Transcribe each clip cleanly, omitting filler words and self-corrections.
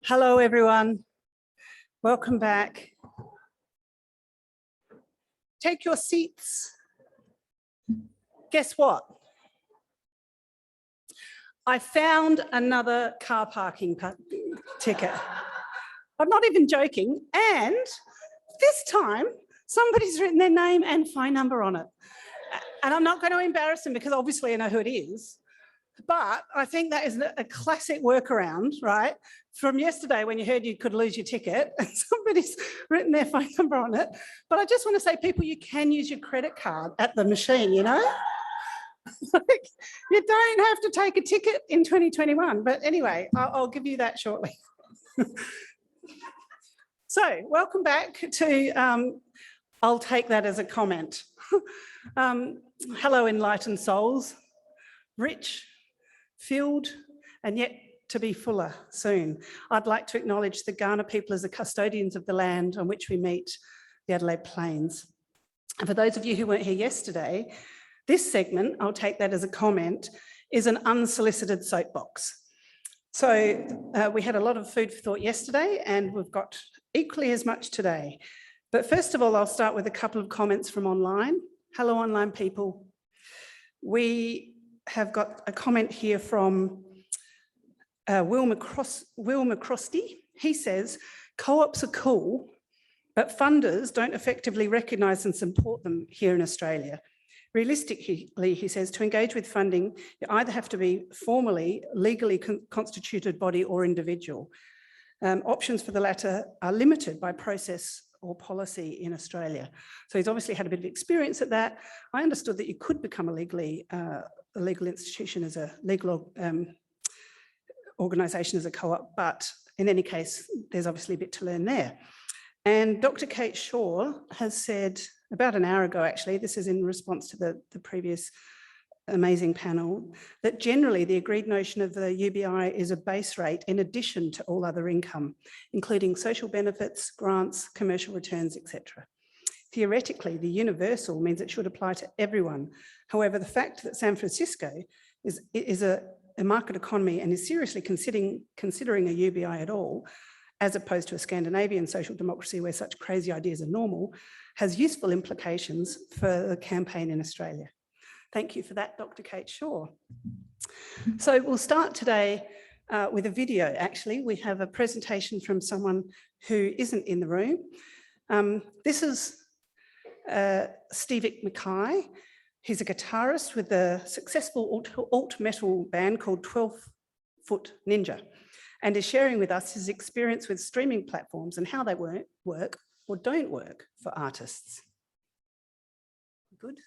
Hello, everyone. Welcome back. Take your seats. Guess what? I found another car parking ticket. I'm not even joking. And this time, somebody's written their name and phone number on it. And I'm not going to embarrass them because obviously I know who it is. But I think that is a classic workaround, right? From yesterday when you heard you could lose your ticket and somebody's written their phone number on it. But I just want to say, people, you can use your credit card at the machine, you know? Like, you don't have to take a ticket in 2021. But anyway, I'll give you that shortly. So welcome back to, I'll take that as a comment. Hello, enlightened souls. Rich, filled, and yet to be fuller soon. I'd like to acknowledge the Kaurna people as the custodians of the land on which we meet, the Adelaide Plains. And for those of you who weren't here yesterday, this segment, I'll take that as a comment, is an unsolicited soapbox. So we had a lot of food for thought yesterday and we've got equally as much today. But first of all, I'll start with a couple of comments from online. Hello, online people. We have got a comment here from Will McCrosty. He says, co-ops are cool, but funders don't effectively recognise and support them here in Australia. Realistically, he says, to engage with funding, you either have to be formally, legally constituted body or individual. Options for the latter are limited by process or policy in Australia. So he's obviously had a bit of experience at that. I understood that you could become a legal institution as a legal organisation as a co-op, but in any case, there's obviously a bit to learn there. And Dr. Kate Shaw has said about an hour ago, actually, this is in response to the previous amazing panel, that generally the agreed notion of the UBI is a base rate in addition to all other income, including social benefits, grants, commercial returns, etc. Theoretically, the universal means it should apply to everyone. However, the fact that San Francisco is a market economy and is seriously considering a UBI at all, as opposed to a Scandinavian social democracy where such crazy ideas are normal, has useful implications for the campaign in Australia. Thank you for that, Dr. Kate Shaw. So we'll start today with a video, actually. We have a presentation from someone who isn't in the room. This is Stevie Mackay. He's a guitarist with a successful alt metal band called 12 Foot Ninja, and is sharing with us his experience with streaming platforms and how they work or don't work for artists. Good.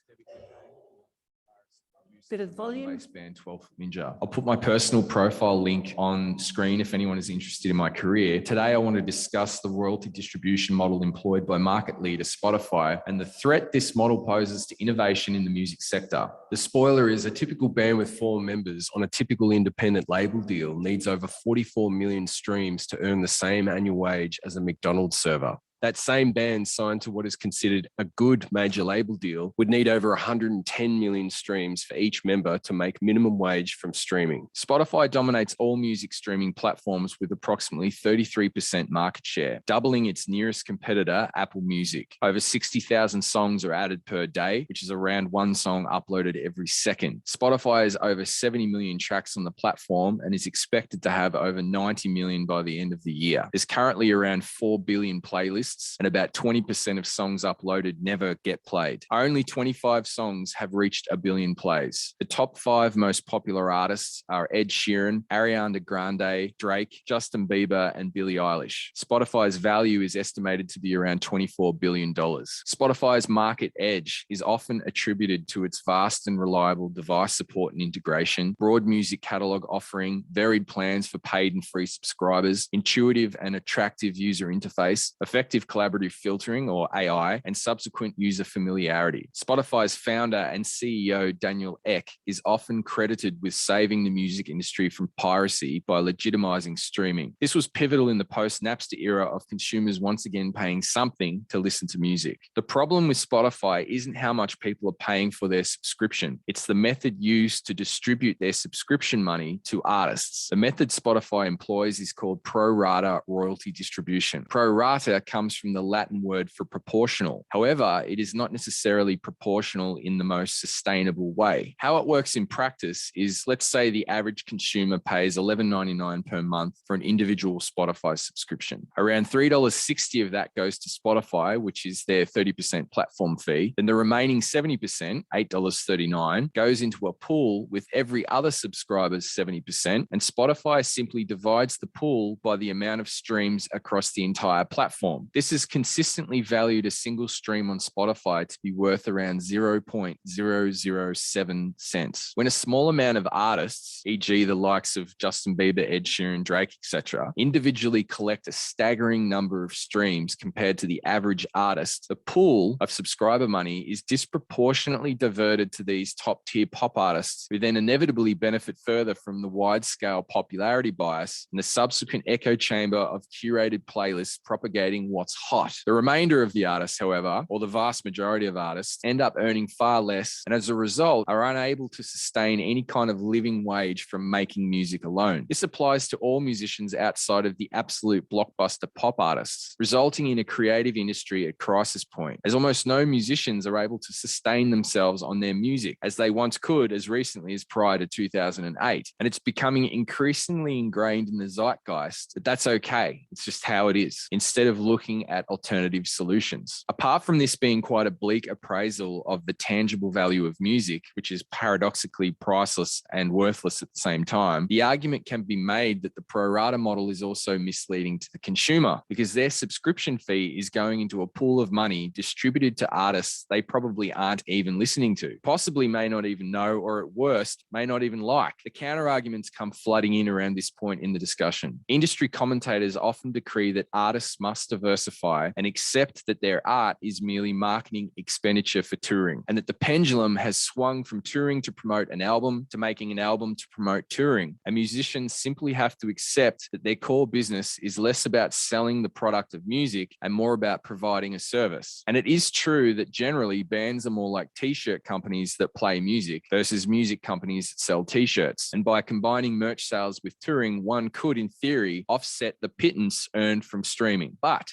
Bit of volume. Band 12 Ninja. I'll put my personal profile link on screen if anyone is interested in my career. Today, I want to discuss the royalty distribution model employed by market leader Spotify and the threat this model poses to innovation in the music sector. The spoiler is a typical band with 4 members on a typical independent label deal needs over 44 million streams to earn the same annual wage as a McDonald's server. That same band signed to what is considered a good major label deal would need over 110 million streams for each member to make minimum wage from streaming. Spotify dominates all music streaming platforms with approximately 33% market share, doubling its nearest competitor, Apple Music. Over 60,000 songs are added per day, which is around 1 song uploaded every second. Spotify has over 70 million tracks on the platform and is expected to have over 90 million by the end of the year. There's currently around 4 billion playlists, and about 20% of songs uploaded never get played. Only 25 songs have reached 1 billion plays. The top 5 most popular artists are Ed Sheeran, Ariana Grande, Drake, Justin Bieber, and Billie Eilish. Spotify's value is estimated to be around $24 billion. Spotify's market edge is often attributed to its vast and reliable device support and integration, broad music catalog offering, varied plans for paid and free subscribers, intuitive and attractive user interface, effective adaptive collaborative filtering, or AI, and subsequent user familiarity. Spotify's founder and CEO, Daniel Ek, is often credited with saving the music industry from piracy by legitimizing streaming. This was pivotal in the post-Napster era of consumers once again paying something to listen to music. The problem with Spotify isn't how much people are paying for their subscription. It's the method used to distribute their subscription money to artists. The method Spotify employs is called pro rata royalty distribution. Pro rata comes from the Latin word for proportional. However, it is not necessarily proportional in the most sustainable way. How it works in practice is, let's say the average consumer pays $11.99 per month for an individual Spotify subscription. Around $3.60 of that goes to Spotify, which is their 30% platform fee. Then the remaining 70%, $8.39, goes into a pool with every other subscriber's 70%, and Spotify simply divides the pool by the amount of streams across the entire platform. This has consistently valued a single stream on Spotify to be worth around 0.007 cents. When a small amount of artists, e.g. the likes of Justin Bieber, Ed Sheeran, Drake, etc., individually collect a staggering number of streams compared to the average artist, the pool of subscriber money is disproportionately diverted to these top-tier pop artists, who then inevitably benefit further from the wide-scale popularity bias and the subsequent echo chamber of curated playlists propagating what's hot. The remainder of the artists, however, or the vast majority of artists, end up earning far less, and as a result are unable to sustain any kind of living wage from making music alone. This applies to all musicians outside of the absolute blockbuster pop artists, resulting in a creative industry at crisis point, as almost no musicians are able to sustain themselves on their music as they once could as recently as prior to 2008. And it's becoming increasingly ingrained in the zeitgeist that that's okay. It's just how it is, instead of looking at alternative solutions. Apart from this being quite a bleak appraisal of the tangible value of music, which is paradoxically priceless and worthless at the same time, the argument can be made that the pro rata model is also misleading to the consumer, because their subscription fee is going into a pool of money distributed to artists they probably aren't even listening to, possibly may not even know, or at worst, may not even like. The counter arguments come flooding in around this point in the discussion. Industry commentators often decree that artists must diversify and accept that their art is merely marketing expenditure for touring, and that the pendulum has swung from touring to promote an album to making an album to promote touring. And musicians simply have to accept that their core business is less about selling the product of music and more about providing a service. And it is true that generally bands are more like t-shirt companies that play music versus music companies that sell t-shirts. And by combining merch sales with touring, one could, in theory, offset the pittance earned from streaming. But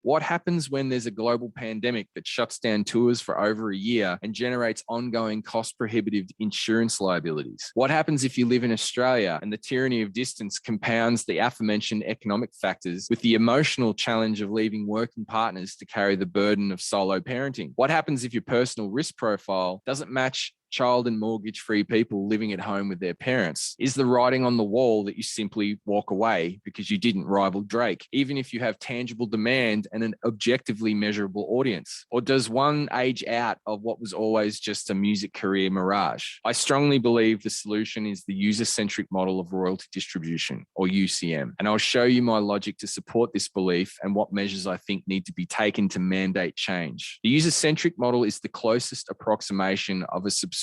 what happens when there's a global pandemic that shuts down tours for over a year and generates ongoing cost-prohibitive insurance liabilities? What happens if you live in Australia and the tyranny of distance compounds the aforementioned economic factors with the emotional challenge of leaving working partners to carry the burden of solo parenting? What happens if your personal risk profile doesn't match child and mortgage-free people living at home with their parents? Is the writing on the wall that you simply walk away because you didn't rival Drake, even if you have tangible demand and an objectively measurable audience? Or does one age out of what was always just a music career mirage? I strongly believe the solution is the user-centric model of royalty distribution, or UCM, and I'll show you my logic to support this belief and what measures I think need to be taken to mandate change. The user-centric model is the closest approximation of a subscriber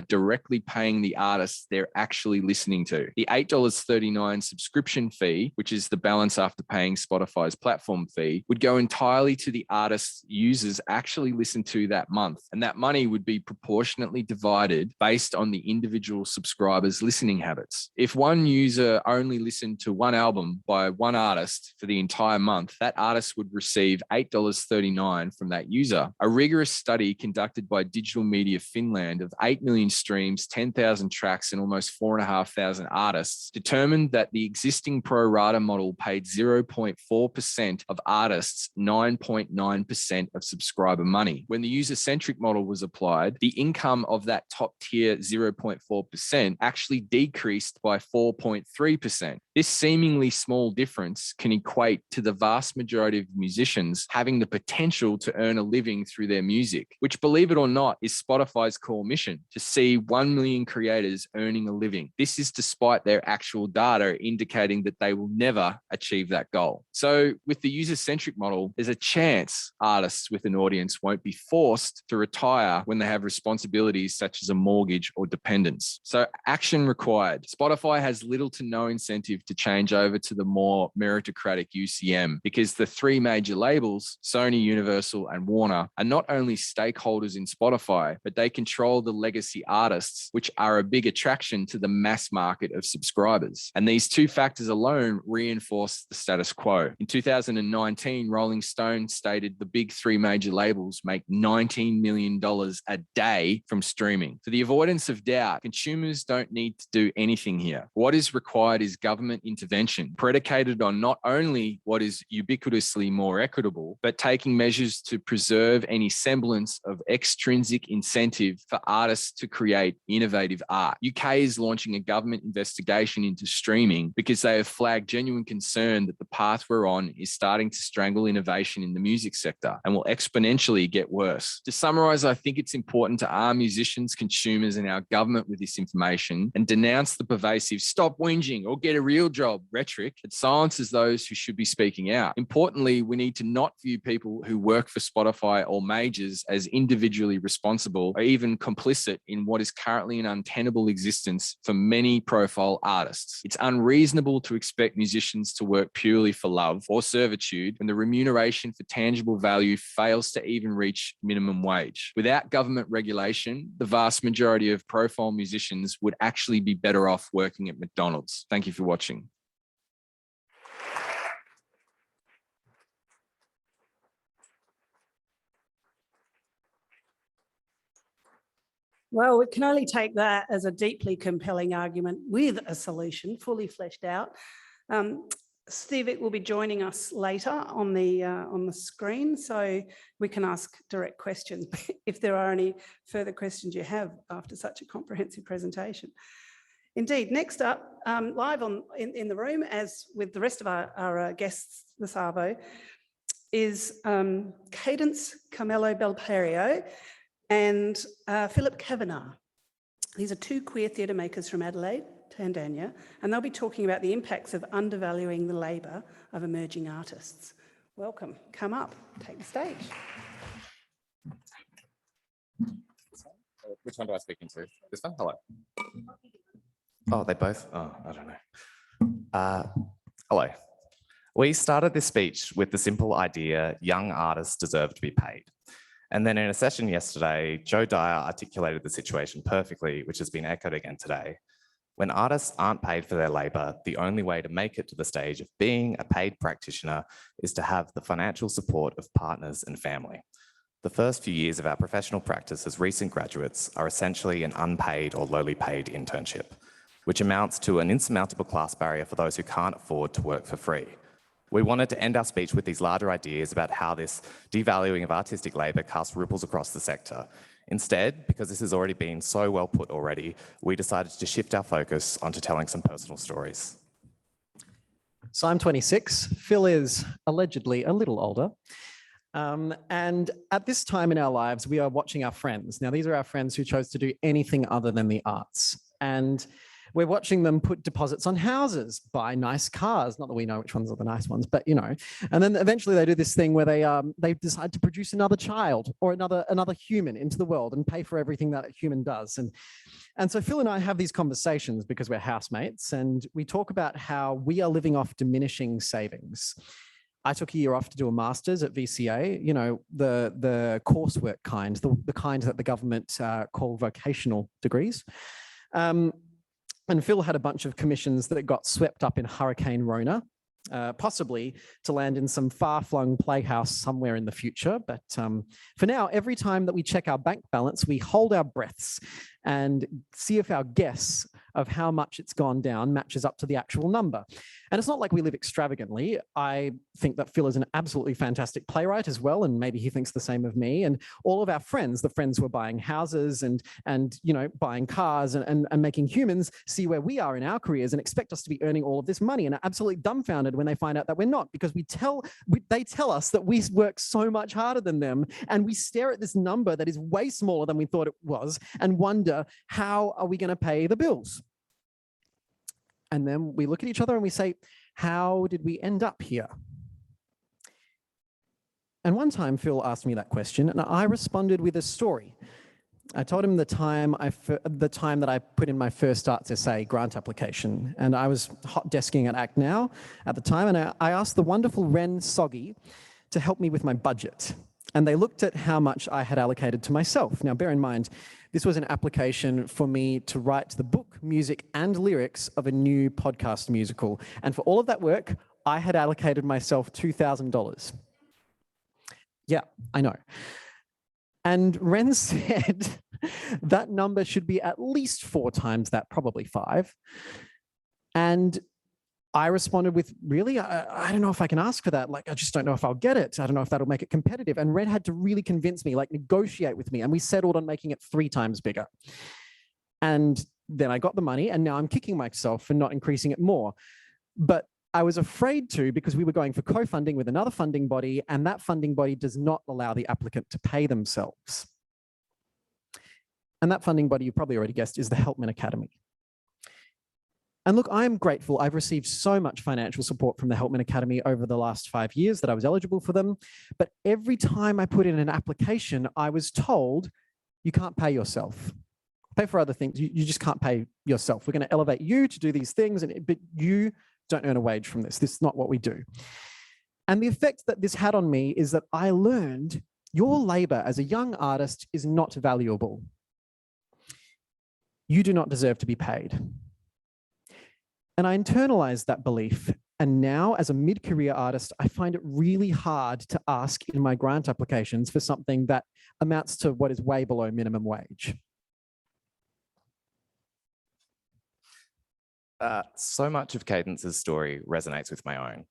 directly paying the artists they're actually listening to. The $8.39 subscription fee, which is the balance after paying Spotify's platform fee, would go entirely to the artists users actually listen to that month. And that money would be proportionately divided based on the individual subscriber's listening habits. If one user only listened to one album by one artist for the entire month, that artist would receive $8.39 from that user. A rigorous study conducted by Digital Media Finland of 8 million streams, 10,000 tracks, and almost 4,500 artists determined that the existing pro rata model paid 0.4% of artists 9.9% of subscriber money. When the user-centric model was applied, the income of that top tier 0.4% actually decreased by 4.3%. This seemingly small difference can equate to the vast majority of musicians having the potential to earn a living through their music, which, believe it or not, is Spotify's core mission. mission to see 1 million creators earning a living. This is despite their actual data indicating that they will never achieve that goal. So with the user-centric model, there's a chance artists with an audience won't be forced to retire when they have responsibilities such as a mortgage or dependents. So action required. Spotify has little to no incentive to change over to the more meritocratic UCM because the three major labels, Sony, Universal, and Warner, are not only stakeholders in Spotify, but they control the legacy artists, which are a big attraction to the mass market of subscribers. And these two factors alone reinforce the status quo. In 2019, Rolling Stone stated the big three major labels make $19 million a day from streaming. For the avoidance of doubt, consumers don't need to do anything here. What is required is government intervention, predicated on not only what is ubiquitously more equitable, but taking measures to preserve any semblance of extrinsic incentive for artists to create innovative art. UK is launching a government investigation into streaming because they have flagged genuine concern that the path we're on is starting to strangle innovation in the music sector and will exponentially get worse. To summarize, I think it's important to arm musicians, consumers, and our government with this information and denounce the pervasive "stop whinging" or "get a real job" rhetoric that silences those who should be speaking out. Importantly, we need to not view people who work for Spotify or majors as individually responsible or even complicit in what is currently an untenable existence for many profile artists. It's unreasonable to expect musicians to work purely for love or servitude when the remuneration for tangible value fails to even reach minimum wage. Without government regulation, the vast majority of profile musicians would actually be better off working at McDonald's. Thank you for watching. Well, we can only take that as a deeply compelling argument with a solution fully fleshed out. Steve will be joining us later on the screen, so we can ask direct questions if there are any further questions you have after such a comprehensive presentation. Indeed, next up, live in the room, as with the rest of our guests this Arvo, is Cadence Carmelo Belperio and Philip Kavanagh. These are two queer theatre makers from Adelaide, Tanzania, and they'll be talking about the impacts of undervaluing the labour of emerging artists. Welcome, come up, take the stage. Which one do I speak into? This one? Hello. Oh, they both? Oh, I don't know. Hello. We started this speech with the simple idea young artists deserve to be paid. And then in a session yesterday, Joe Dyer articulated the situation perfectly, which has been echoed again today. When artists aren't paid for their labour, the only way to make it to the stage of being a paid practitioner is to have the financial support of partners and family. The first few years of our professional practice as recent graduates are essentially an unpaid or lowly paid internship, which amounts to an insurmountable class barrier for those who can't afford to work for free. We wanted to end our speech with these larger ideas about how this devaluing of artistic labour casts ripples across the sector. Instead, because this has already been so well put already, we decided to shift our focus onto telling some personal stories. So I'm 26, Phil is allegedly a little older. And at this time in our lives, we are watching our friends. Now, these are our friends who chose to do anything other than the arts. And we're watching them put deposits on houses, buy nice cars. Not that we know which ones are the nice ones, but you know. And then eventually they do this thing where they decide to produce another child or another human into the world and pay for everything that a human does. And so Phil and I have these conversations because we're housemates, and we talk about how we are living off diminishing savings. I took a year off to do a master's at VCA, you know, the coursework kind, the kind that the government call vocational degrees. And Phil had a bunch of commissions that got swept up in Hurricane Rona, possibly to land in some far-flung playhouse somewhere in the future. But for now, every time that we check our bank balance, we hold our breaths and see if our guess of how much it's gone down matches up to the actual number. And it's not like we live extravagantly. I think that Phil is an absolutely fantastic playwright as well, and maybe he thinks the same of me. And all of our friends, the friends who are buying houses and buying cars and making humans, see where we are in our careers and expect us to be earning all of this money, and are absolutely dumbfounded when they find out that we're not, because they tell us that we work so much harder than them, and we stare at this number that is way smaller than we thought it was and wonder, how are we going to pay the bills? And then we look at each other and we say, how did we end up here? And one time Phil asked me that question, and I responded with a story. I told him the time that I put in my first arts essay grant application, and I was hot desking at Act Now at the time, and I asked the wonderful Ren Soggy to help me with my budget. And they looked at how much I had allocated to myself. Now, bear in mind, this was an application for me to write the book, music, and lyrics of a new podcast musical. And for all of that work, I had allocated myself $2,000. Yeah, I know. And Ren said that number should be at least 4 times that, probably 5. And I responded with, really? I don't know if I can ask for that. Like, I just don't know if I'll get it. I don't know if that'll make it competitive. And Red had to really convince me, like negotiate with me. And we settled on making it 3 times bigger. And then I got the money, and now I'm kicking myself for not increasing it more. But I was afraid to, because we were going for co-funding with another funding body, and that funding body does not allow the applicant to pay themselves. And that funding body, you probably already guessed, is the Helpman Academy. And look, I'm grateful. I've received so much financial support from the Helpman Academy over the last 5 years that I was eligible for them. But every time I put in an application, I was told, you can't pay yourself. Pay for other things. You just can't pay yourself. We're going to elevate you to do these things, but you don't earn a wage from this. This is not what we do. And the effect that this had on me is that I learned your labor as a young artist is not valuable. You do not deserve to be paid. And I internalized that belief. And now, as a mid-career artist, I find it really hard to ask in my grant applications for something that amounts to what is way below minimum wage. So much of Cadence's story resonates with my own.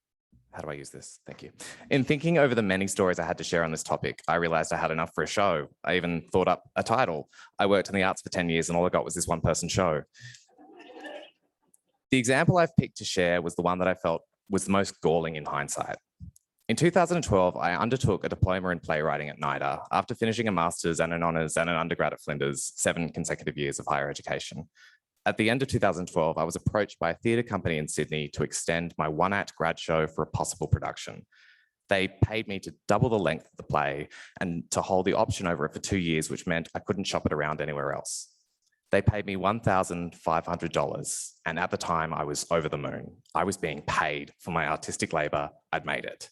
How do I use this? Thank you. In thinking over the many stories I had to share on this topic, I realized I had enough for a show. I even thought up a title. I worked in the arts for 10 years and all I got was this one-person show. The example I've picked to share was the one that I felt was the most galling in hindsight. In 2012, I undertook a diploma in playwriting at NIDA after finishing a master's and an honours and an undergrad at Flinders, 7 consecutive years of higher education. At the end of 2012, I was approached by a theatre company in Sydney to extend my one-act grad show for a possible production. They paid me to double the length of the play and to hold the option over it for 2 years, which meant I couldn't shop it around anywhere else. They paid me $1,500, and at the time I was over the moon. I was being paid for my artistic labour. I'd made it.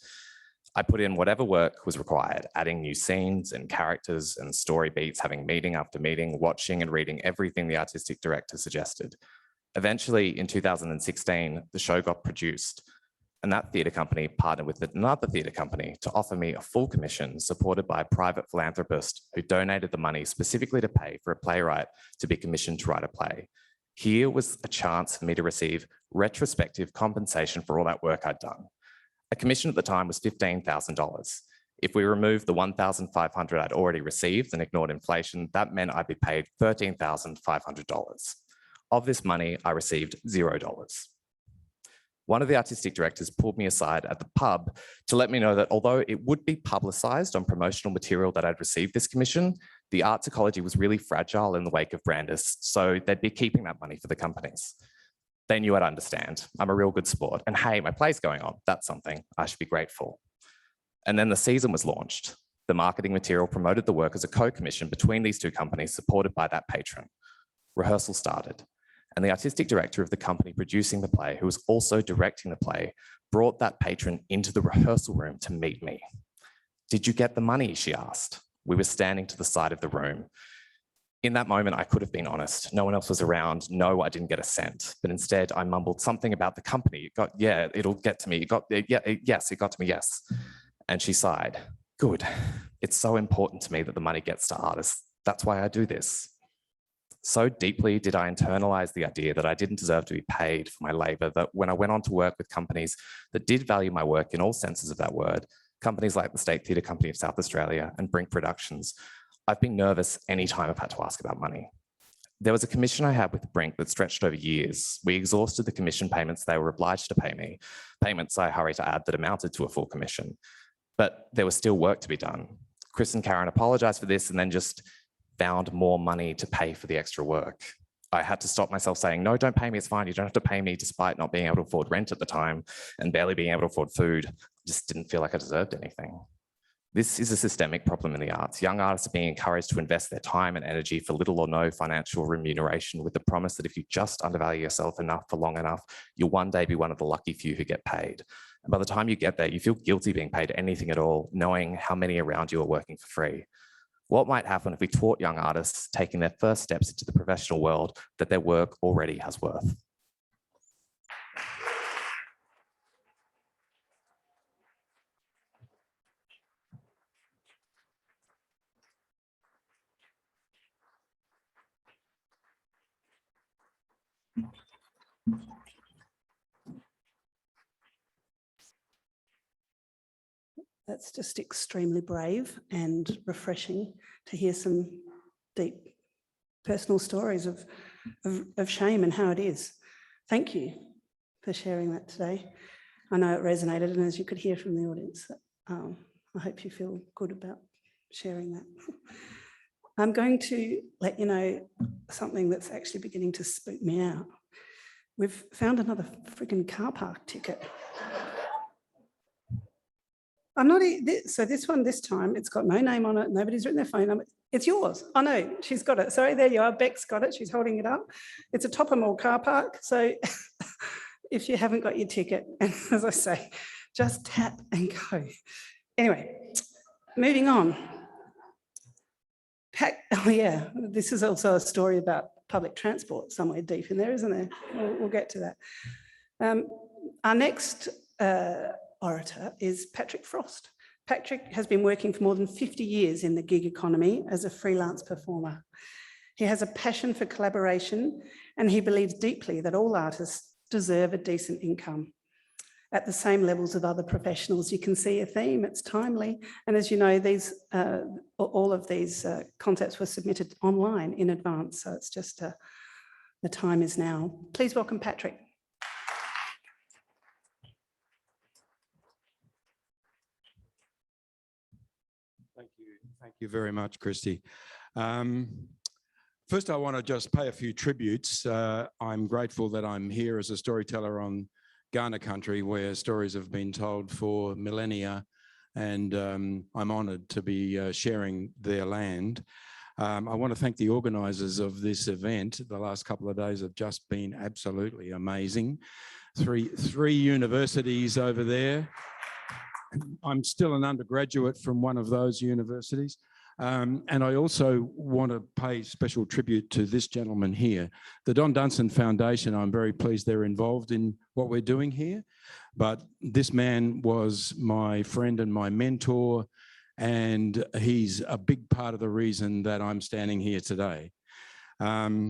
I put in whatever work was required, adding new scenes and characters and story beats, having meeting after meeting, watching and reading everything the artistic director suggested. Eventually, in 2016, the show got produced, and that theatre company partnered with another theatre company to offer me a full commission supported by a private philanthropist who donated the money specifically to pay for a playwright to be commissioned to write a play. Here was a chance for me to receive retrospective compensation for all that work I'd done. A commission at the time was $15,000. If we removed the $1,500 I'd already received and ignored inflation, that meant I'd be paid $13,500. Of this money, I received $0. One of the artistic directors pulled me aside at the pub to let me know that although it would be publicised on promotional material that I'd received this commission, the arts ecology was really fragile in the wake of Brandis, so they'd be keeping that money for the companies. They knew I'd understand. I'm a real good sport. And hey, my play's going on. That's something. I should be grateful. And then the season was launched. The marketing material promoted the work as a co-commission between these 2 companies supported by that patron. Rehearsal started. And the artistic director of the company producing the play, who was also directing the play, brought that patron into the rehearsal room to meet me. "Did you get the money?" she asked. We were standing to the side of the room. In that moment, I could have been honest. No one else was around. No, I didn't get a cent. But instead, I mumbled something about the company. It'll get to me. Yes, it got to me, yes. And she sighed. "Good. It's so important to me that the money gets to artists. That's why I do this." So deeply did I internalize the idea that I didn't deserve to be paid for my labor that when I went on to work with companies that did value my work in all senses of that word, companies like the State Theatre Company of South Australia and Brink Productions, I've been nervous anytime I've had to ask about money. There was a commission I had with Brink that stretched over years. We exhausted the commission payments they were obliged to pay me, payments I hurry to add that amounted to a full commission. But there was still work to be done. Chris and Karen apologized for this and then just found more money to pay for the extra work. I had to stop myself saying, no, don't pay me, it's fine. You don't have to pay me, despite not being able to afford rent at the time and barely being able to afford food. I just didn't feel like I deserved anything. This is a systemic problem in the arts. Young artists are being encouraged to invest their time and energy for little or no financial remuneration with the promise that if you just undervalue yourself enough for long enough, you'll one day be one of the lucky few who get paid. And by the time you get there, you feel guilty being paid anything at all, knowing how many around you are working for free. What might happen if we taught young artists taking their first steps into the professional world that their work already has worth? That's just extremely brave and refreshing to hear some deep personal stories of shame and how it is. Thank you for sharing that today. I know it resonated, and as you could hear from the audience, I hope you feel good about sharing that. I'm going to let you know something that's actually beginning to spook me out. We've found another freaking car park ticket. So this one, this time, it's got no name on it. Nobody's written their phone number. It's yours. I know, she's got it. Sorry, there you are. Beck's got it. She's holding it up. It's a Topper Mall car park. So if you haven't got your ticket, and as I say, just tap and go. Anyway, moving on. Oh yeah, this is also a story about public transport somewhere deep in there, isn't there? We'll get to that. Our next orator is Patrick Frost. Patrick has been working for more than 50 years in the gig economy as a freelance performer. He has a passion for collaboration, and he believes deeply that all artists deserve a decent income at the same levels of other professionals. You can see a theme, it's timely. And as you know, all of these concepts were submitted online in advance. So it's just the time is now. Please welcome Patrick. Thank you very much, Christy. First, I want to just pay a few tributes. I'm grateful that I'm here as a storyteller on Kaurna country, where stories have been told for millennia, and I'm honoured to be sharing their land. I want to thank the organisers of this event. The last couple of days have just been absolutely amazing. Three universities over there. I'm still an undergraduate from one of those universities. And I also want to pay special tribute to this gentleman here. The Don Dunstan Foundation, I'm very pleased they're involved in what we're doing here. But this man was my friend and my mentor, and he's a big part of the reason that I'm standing here today. I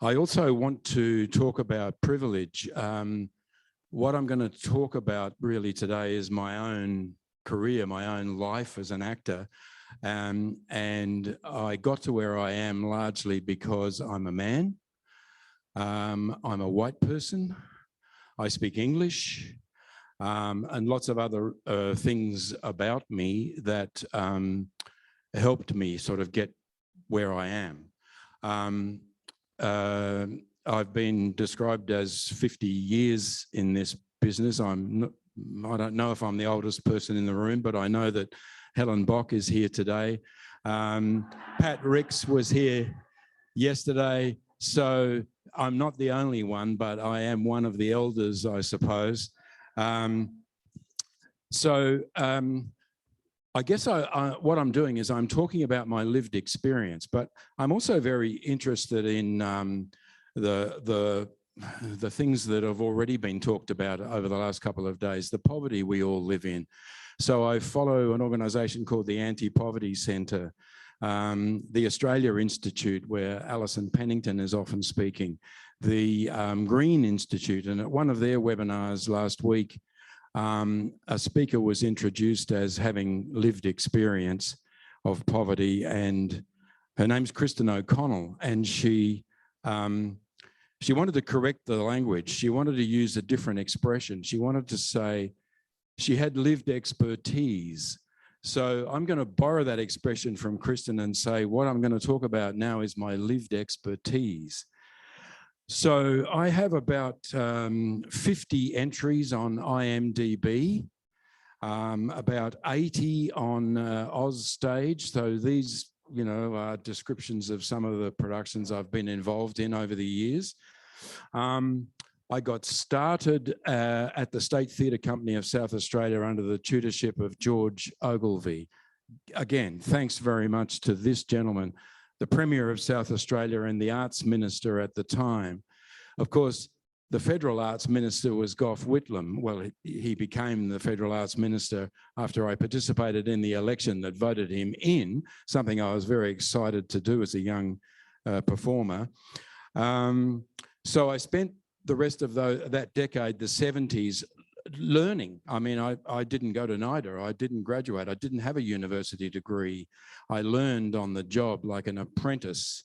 also want to talk about privilege. What I'm going to talk about really today is my own career, my own life as an actor. And I got to where I am largely because I'm a man. I'm a white person. I speak English, and lots of other things about me that helped me sort of get where I am. I've been described as 50 years in this business. I don't know if I'm the oldest person in the room, but I know that Helen Bock is here today. Pat Ricks was here yesterday. So I'm not the only one, but I am one of the elders, I suppose. I guess what I'm doing is I'm talking about my lived experience, but I'm also very interested in the things that have already been talked about over the last couple of days, the poverty we all live in. So I follow an organisation called the Anti-Poverty Centre, the Australia Institute, where Alison Pennington is often speaking, the Green Institute, and at one of their webinars last week, a speaker was introduced as having lived experience of poverty, and her name's Kristen O'Connell, and she wanted to correct the language. She wanted to use a different expression. She wanted to say she had lived expertise. So I'm going to borrow that expression from Kristen and say what I'm going to talk about now is my lived expertise. So I have about 50 entries on IMDb, about 80 on Ausstage. So these, you know, are descriptions of some of the productions I've been involved in over the years. I got started at the State Theatre Company of South Australia under the tutorship of George Ogilvie. Again, thanks very much to this gentleman, the Premier of South Australia and the Arts Minister at the time. Of course, the Federal Arts Minister was Gough Whitlam. Well, he became the Federal Arts Minister after I participated in the election that voted him in, something I was very excited to do as a young performer. So I spent the rest of that decade, the 70s, learning. I mean, I didn't go to NIDA, I didn't graduate, I didn't have a university degree. I learned on the job like an apprentice.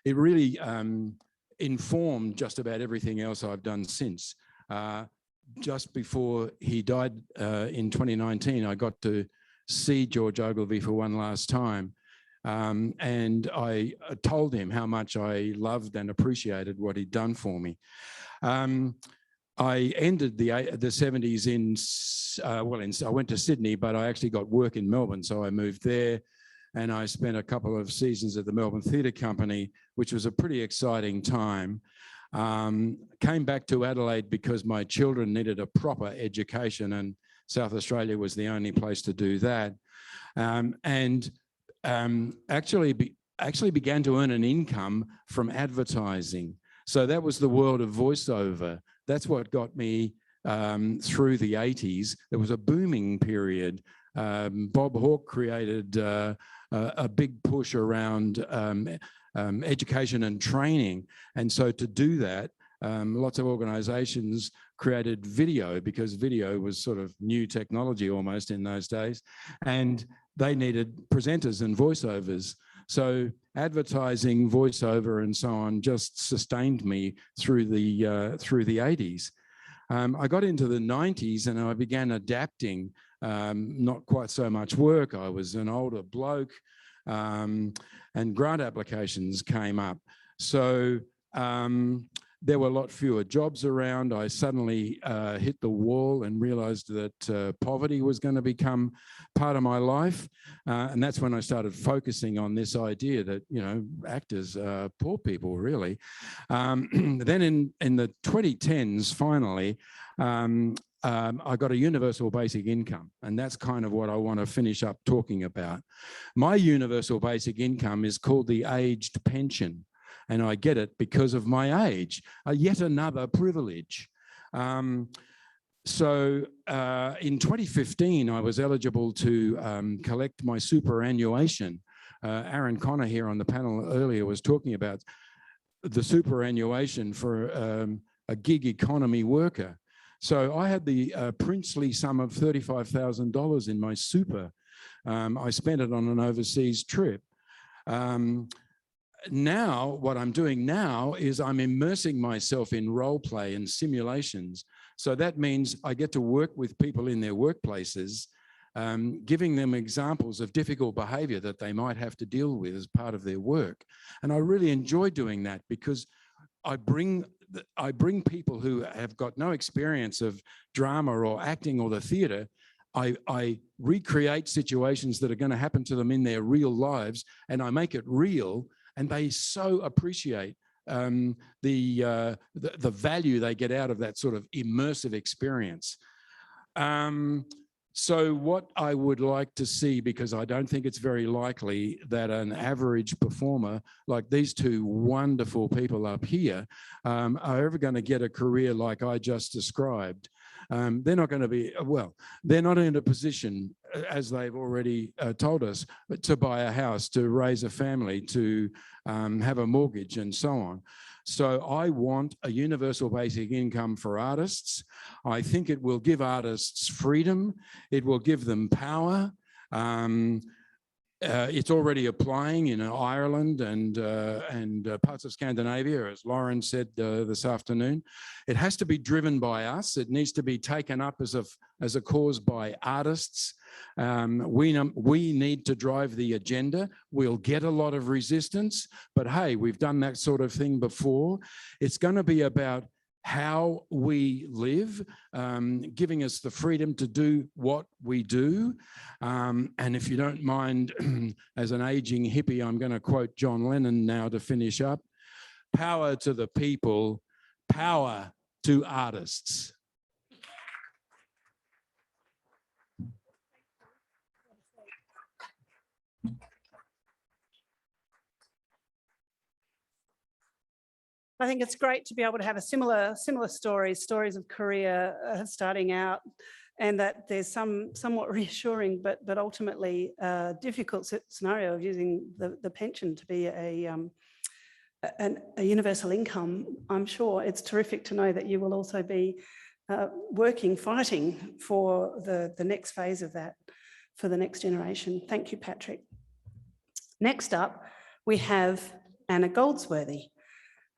It really informed just about everything else I've done since. Just before he died in 2019, I got to see George Ogilvie for one last time. And I told him how much I loved and appreciated what he'd done for me. I ended the 70s I went to Sydney, but I actually got work in Melbourne, so I moved there. And I spent a couple of seasons at the Melbourne Theatre Company, which was a pretty exciting time. Came back to Adelaide because my children needed a proper education, and South Australia was the only place to do that. Actually began to earn an income from advertising. So that was the world of voiceover. That's what got me through the 80s. There was a booming period. Bob Hawke created a big push around education and training. And so to do that, lots of organizations created video, because video was sort of new technology almost in those days. And they needed presenters and voiceovers. So advertising, voiceover, and so on just sustained me through the 80s. I got into the 90s and I began adapting. Not quite so much work. I was an older bloke, and grant applications came up. So there were a lot fewer jobs around. I suddenly hit the wall and realized that poverty was going to become part of my life. And that's when I started focusing on this idea that, you know, actors are poor people, really. Then in the 2010s, finally, I got a universal basic income, and that's kind of what I want to finish up talking about. My universal basic income is called the aged pension, and I get it because of my age, yet another privilege. So in 2015, I was eligible to collect my superannuation. Aaron Connor here on the panel earlier was talking about the superannuation for a gig economy worker. So I had the princely sum of $35,000 in my super. I spent it on an overseas trip. Now, what I'm doing now is I'm immersing myself in role play and simulations. So that means I get to work with people in their workplaces, giving them examples of difficult behavior that they might have to deal with as part of their work. And I really enjoy doing that because I bring people who have got no experience of drama or acting or the theatre. I recreate situations that are going to happen to them in their real lives, and I make it real, and they so appreciate the value they get out of that sort of immersive experience. So what I would like to see, because I don't think it's very likely that an average performer like these two wonderful people up here are ever going to get a career like I just described. They're not going to be, well, they're not in a position, as they've already told us, to buy a house, to raise a family, to have a mortgage and so on. So I want a universal basic income for artists. I think it will give artists freedom. It will give them power. It's already applying in Ireland and parts of Scandinavia, as Lauren said this afternoon. It has to be driven by us. It needs to be taken up as a cause by artists. We need to drive the agenda. We'll get a lot of resistance, but hey, we've done that sort of thing before. It's going to be about how we live, giving us the freedom to do what we do. And if you don't mind, as an aging hippie, I'm going to quote John Lennon now to finish up. Power to the people, power to artists. I think it's great to be able to have a similar stories of career starting out, and that there's somewhat reassuring, but ultimately difficult scenario of using the pension to be a universal income. I'm sure it's terrific to know that you will also be fighting for the next phase of that for the next generation. Thank you, Patrick. Next up, we have Anna Goldsworthy.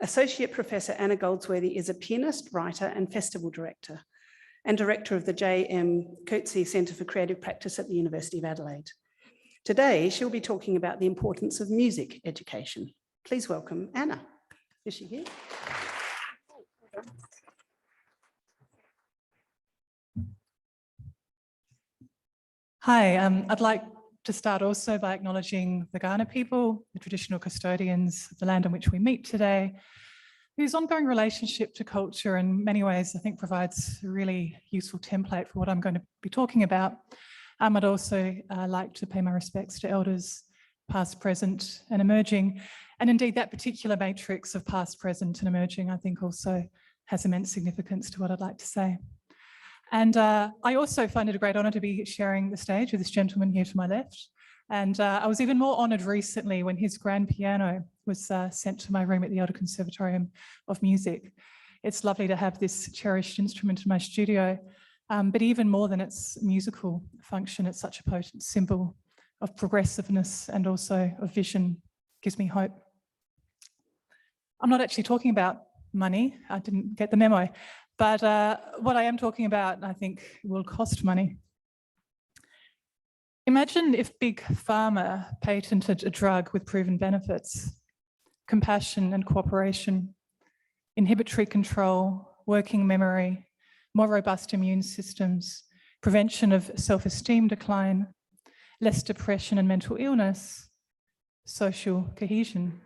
Associate Professor Anna Goldsworthy is a pianist, writer and festival director, and director of the J.M. Coetzee Centre for Creative Practice at the University of Adelaide. Today, she'll be talking about the importance of music education. Please welcome Anna. Is she here? Hi, I'd like to start also by acknowledging the Kaurna people, the traditional custodians of the land on which we meet today, whose ongoing relationship to culture in many ways I think provides a really useful template for what I'm going to be talking about. I'd also like to pay my respects to elders past, present and emerging, and indeed that particular matrix of past, present and emerging I think also has immense significance to what I'd like to say. And I also find it a great honour to be sharing the stage with this gentleman here to my left. And I was even more honoured recently when his grand piano was sent to my room at the Elder Conservatorium of Music. It's lovely to have this cherished instrument in my studio, but even more than its musical function, it's such a potent symbol of progressiveness and also of vision. Gives me hope. I'm not actually talking about money. I didn't get the memo. But what I am talking about, I think, will cost money. Imagine if Big Pharma patented a drug with proven benefits: compassion and cooperation, inhibitory control, working memory, more robust immune systems, prevention of self-esteem decline, less depression and mental illness, social cohesion.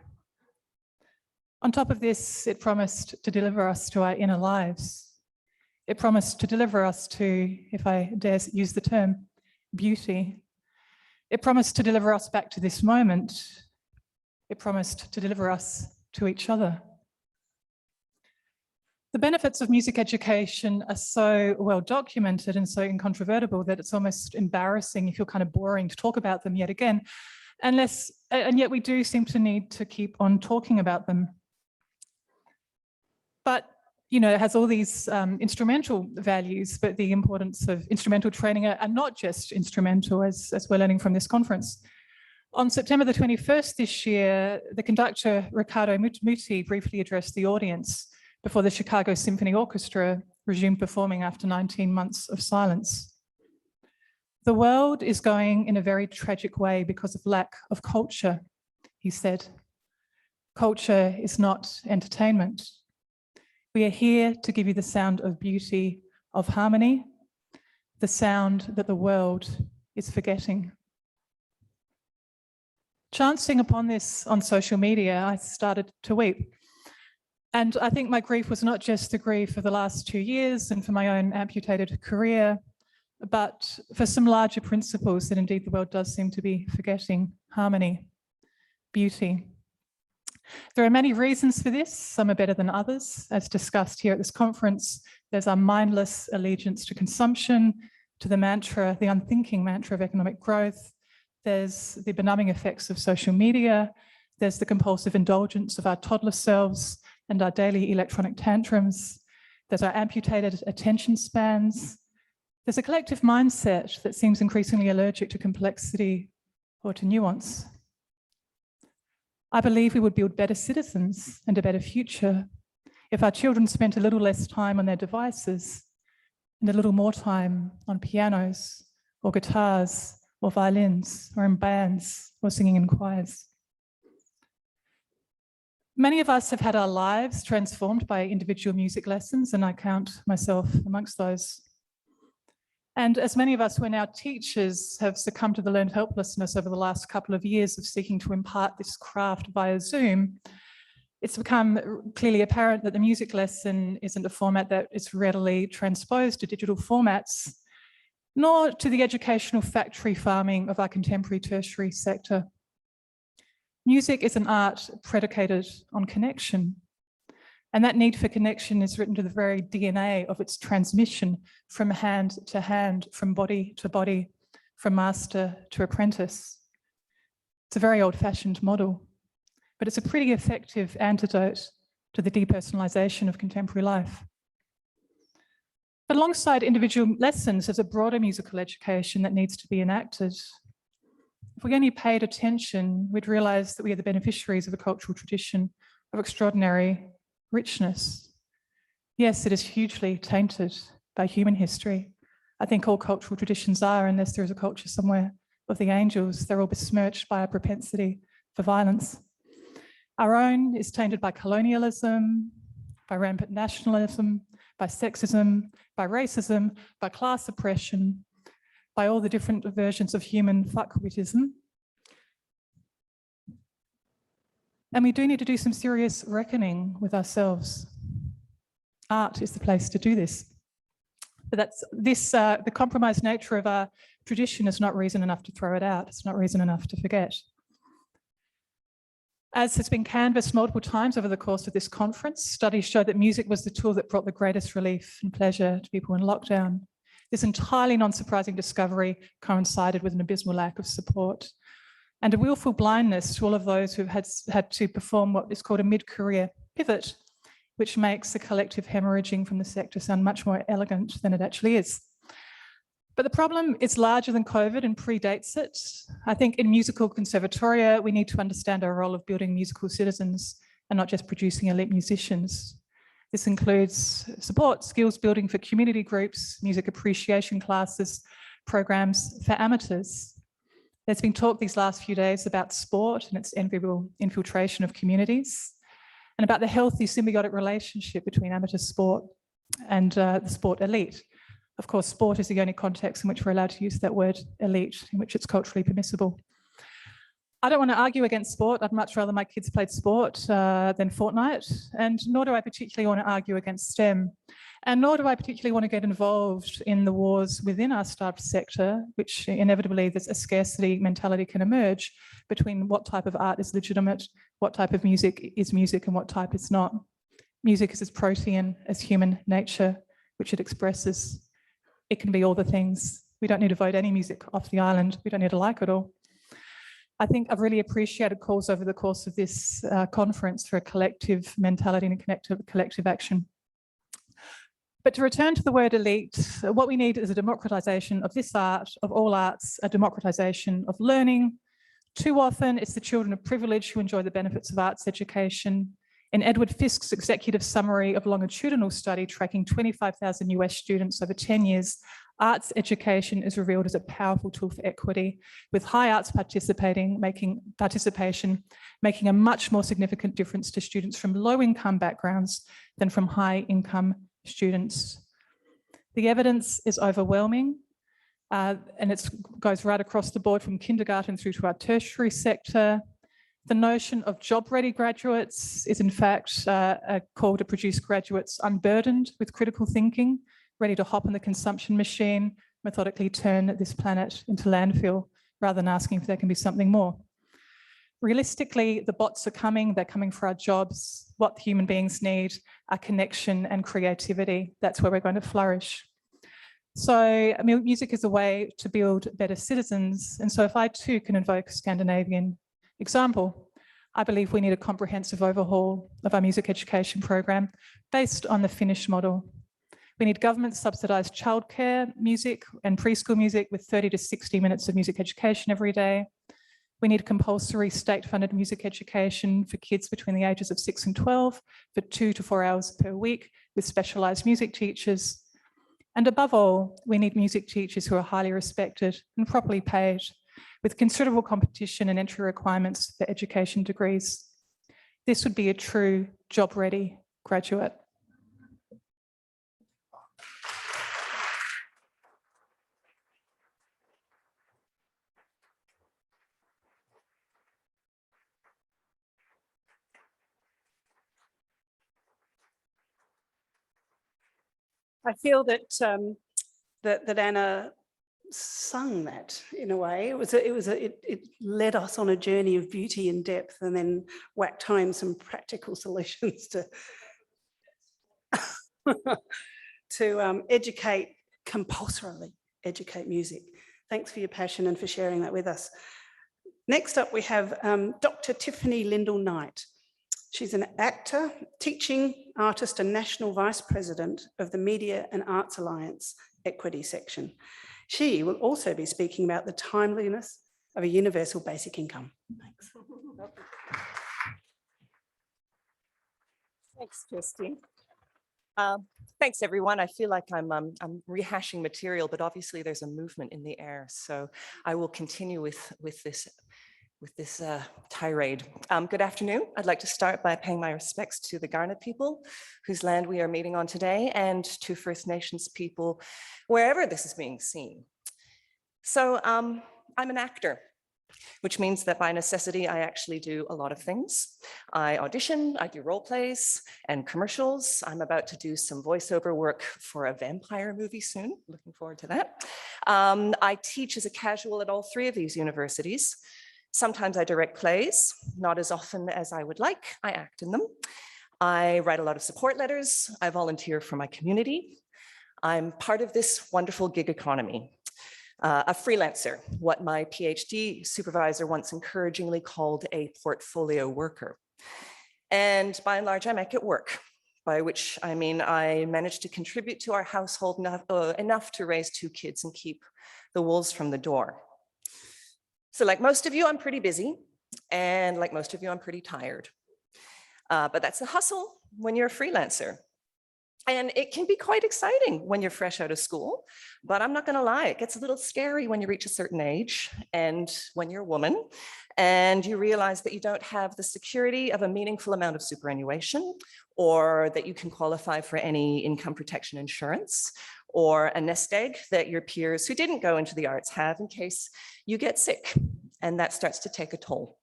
On top of this, it promised to deliver us to our inner lives. It promised to deliver us to, if I dare use the term, beauty. It promised to deliver us back to this moment. It promised to deliver us to each other. The benefits of music education are so well documented and so incontrovertible that it's almost embarrassing, you feel kind of boring to talk about them yet again, and yet we do seem to need to keep on talking about them. But, you know, it has all these instrumental values, but the importance of instrumental training are not just instrumental, as we're learning from this conference. On September the 21st this year, the conductor Riccardo Muti briefly addressed the audience before the Chicago Symphony Orchestra resumed performing after 19 months of silence. The world is going in a very tragic way because of lack of culture, he said. Culture is not entertainment. We are here to give you the sound of beauty, of harmony, the sound that the world is forgetting. Chancing upon this on social media, I started to weep. And I think my grief was not just the grief of the last 2 years and for my own amputated career, but for some larger principles that indeed the world does seem to be forgetting: harmony, beauty. There are many reasons for this. Some are better than others. As discussed here at this conference, there's our mindless allegiance to consumption, to the mantra, the unthinking mantra of economic growth. There's the benumbing effects of social media. There's the compulsive indulgence of our toddler selves and our daily electronic tantrums. There's our amputated attention spans. There's a collective mindset that seems increasingly allergic to complexity or to nuance. I believe we would build better citizens and a better future if our children spent a little less time on their devices and a little more time on pianos or guitars or violins or in bands or singing in choirs. Many of us have had our lives transformed by individual music lessons, and I count myself amongst those. And as many of us who are now teachers have succumbed to the learned helplessness over the last couple of years of seeking to impart this craft via Zoom, it's become clearly apparent that the music lesson isn't a format that is readily transposed to digital formats, nor to the educational factory farming of our contemporary tertiary sector. Music is an art predicated on connection. And that need for connection is written to the very DNA of its transmission from hand to hand, from body to body, from master to apprentice. It's a very old-fashioned model, but it's a pretty effective antidote to the depersonalization of contemporary life. But alongside individual lessons, there's a broader musical education that needs to be enacted. If we only paid attention, we'd realize that we are the beneficiaries of a cultural tradition of extraordinary richness. Yes, it is hugely tainted by human history. I think all cultural traditions are, unless there is a culture somewhere of the angels. They're all besmirched by our propensity for violence. Our own is tainted by colonialism, by rampant nationalism, by sexism, by racism, by class oppression, by all the different versions of human fuckwittism. And we do need to do some serious reckoning with ourselves. Art is the place to do this. But the compromised nature of our tradition is not reason enough to throw it out. It's not reason enough to forget. As has been canvassed multiple times over the course of this conference, studies show that music was the tool that brought the greatest relief and pleasure to people in lockdown. This entirely non-surprising discovery coincided with an abysmal lack of support and a willful blindness to all of those who've had to perform what is called a mid-career pivot, which makes the collective hemorrhaging from the sector sound much more elegant than it actually is. But the problem is larger than COVID and predates it. I think in musical conservatoria, we need to understand our role of building musical citizens and not just producing elite musicians. This includes support, skills building for community groups, music appreciation classes, programs for amateurs. There's been talk these last few days about sport and its enviable infiltration of communities, and about the healthy symbiotic relationship between amateur sport and the sport elite. Of course, sport is the only context in which we're allowed to use that word elite, in which it's culturally permissible. I don't want to argue against sport. I'd much rather my kids played sport than Fortnite, and nor do I particularly want to argue against STEM. And nor do I particularly want to get involved in the wars within our starved sector, which inevitably there's a scarcity mentality can emerge between what type of art is legitimate, what type of music is music, and what type is not. Music is as protean as human nature, which it expresses. It can be all the things. We don't need to vote any music off the island. We don't need to like it all. I think I've really appreciated calls over the course of this conference for a collective mentality and a collective action. But to return to the word elite, what we need is a democratization of this art, of all arts, a democratization of learning. Too often, it's the children of privilege who enjoy the benefits of arts education. In Edward Fisk's executive summary of longitudinal study tracking 25,000 US students over 10 years, arts education is revealed as a powerful tool for equity, with high arts participation making a much more significant difference to students from low-income backgrounds than from high-income students. The evidence is overwhelming, and it goes right across the board from kindergarten through to our tertiary sector. The notion of job-ready graduates is in fact a call to produce graduates unburdened with critical thinking, ready to hop on the consumption machine, methodically turn this planet into landfill rather than asking if there can be something more. Realistically, the bots are coming, they're coming for our jobs. What human beings need are connection and creativity. That's where we're going to flourish. So, I mean, music is a way to build better citizens. And so if I too can invoke a Scandinavian example, I believe we need a comprehensive overhaul of our music education program based on the Finnish model. We need government subsidised childcare music and preschool music with 30 to 60 minutes of music education every day. We need compulsory state-funded music education for kids between the ages of 6 and 12 for 2 to 4 hours per week with specialised music teachers. And above all, we need music teachers who are highly respected and properly paid, with considerable competition and entry requirements for education degrees. This would be a true job-ready graduate. I feel that that Anna sung that in a way. It led us on a journey of beauty and depth, and then whacked home some practical solutions to to educate, compulsorily educate music. Thanks for your passion and for sharing that with us. Next up, we have Dr. Tiffany Lindell-Knight. She's an actor, teaching artist and national vice president of the Media and Arts Alliance Equity Section. She will also be speaking about the timeliness of a universal basic income. Thanks. Thanks, Christine. Thanks, everyone. I feel like I'm rehashing material, but obviously there's a movement in the air. So I will continue with this tirade. Good afternoon. I'd like to start by paying my respects to the Kaurna people whose land we are meeting on today, and to First Nations people wherever this is being seen. So I'm an actor, which means that by necessity, I actually do a lot of things. I audition, I do role plays and commercials. I'm about to do some voiceover work for a vampire movie soon. Looking forward to that. I teach as a casual at all 3 of these universities. Sometimes I direct plays, not as often as I would like. I act in them. I write a lot of support letters. I volunteer for my community. I'm part of this wonderful gig economy, a freelancer, what my PhD supervisor once encouragingly called a portfolio worker. And by and large, I make it work, by which I mean I managed to contribute to our household enough to raise 2 kids and keep the wolves from the door. So like most of you, I'm pretty busy, and like most of you, I'm pretty tired. But that's the hustle when you're a freelancer. And it can be quite exciting when you're fresh out of school, but I'm not gonna lie, it gets a little scary when you reach a certain age and when you're a woman and you realize that you don't have the security of a meaningful amount of superannuation, or that you can qualify for any income protection insurance, or a nest egg that your peers who didn't go into the arts have in case you get sick, and that starts to take a toll.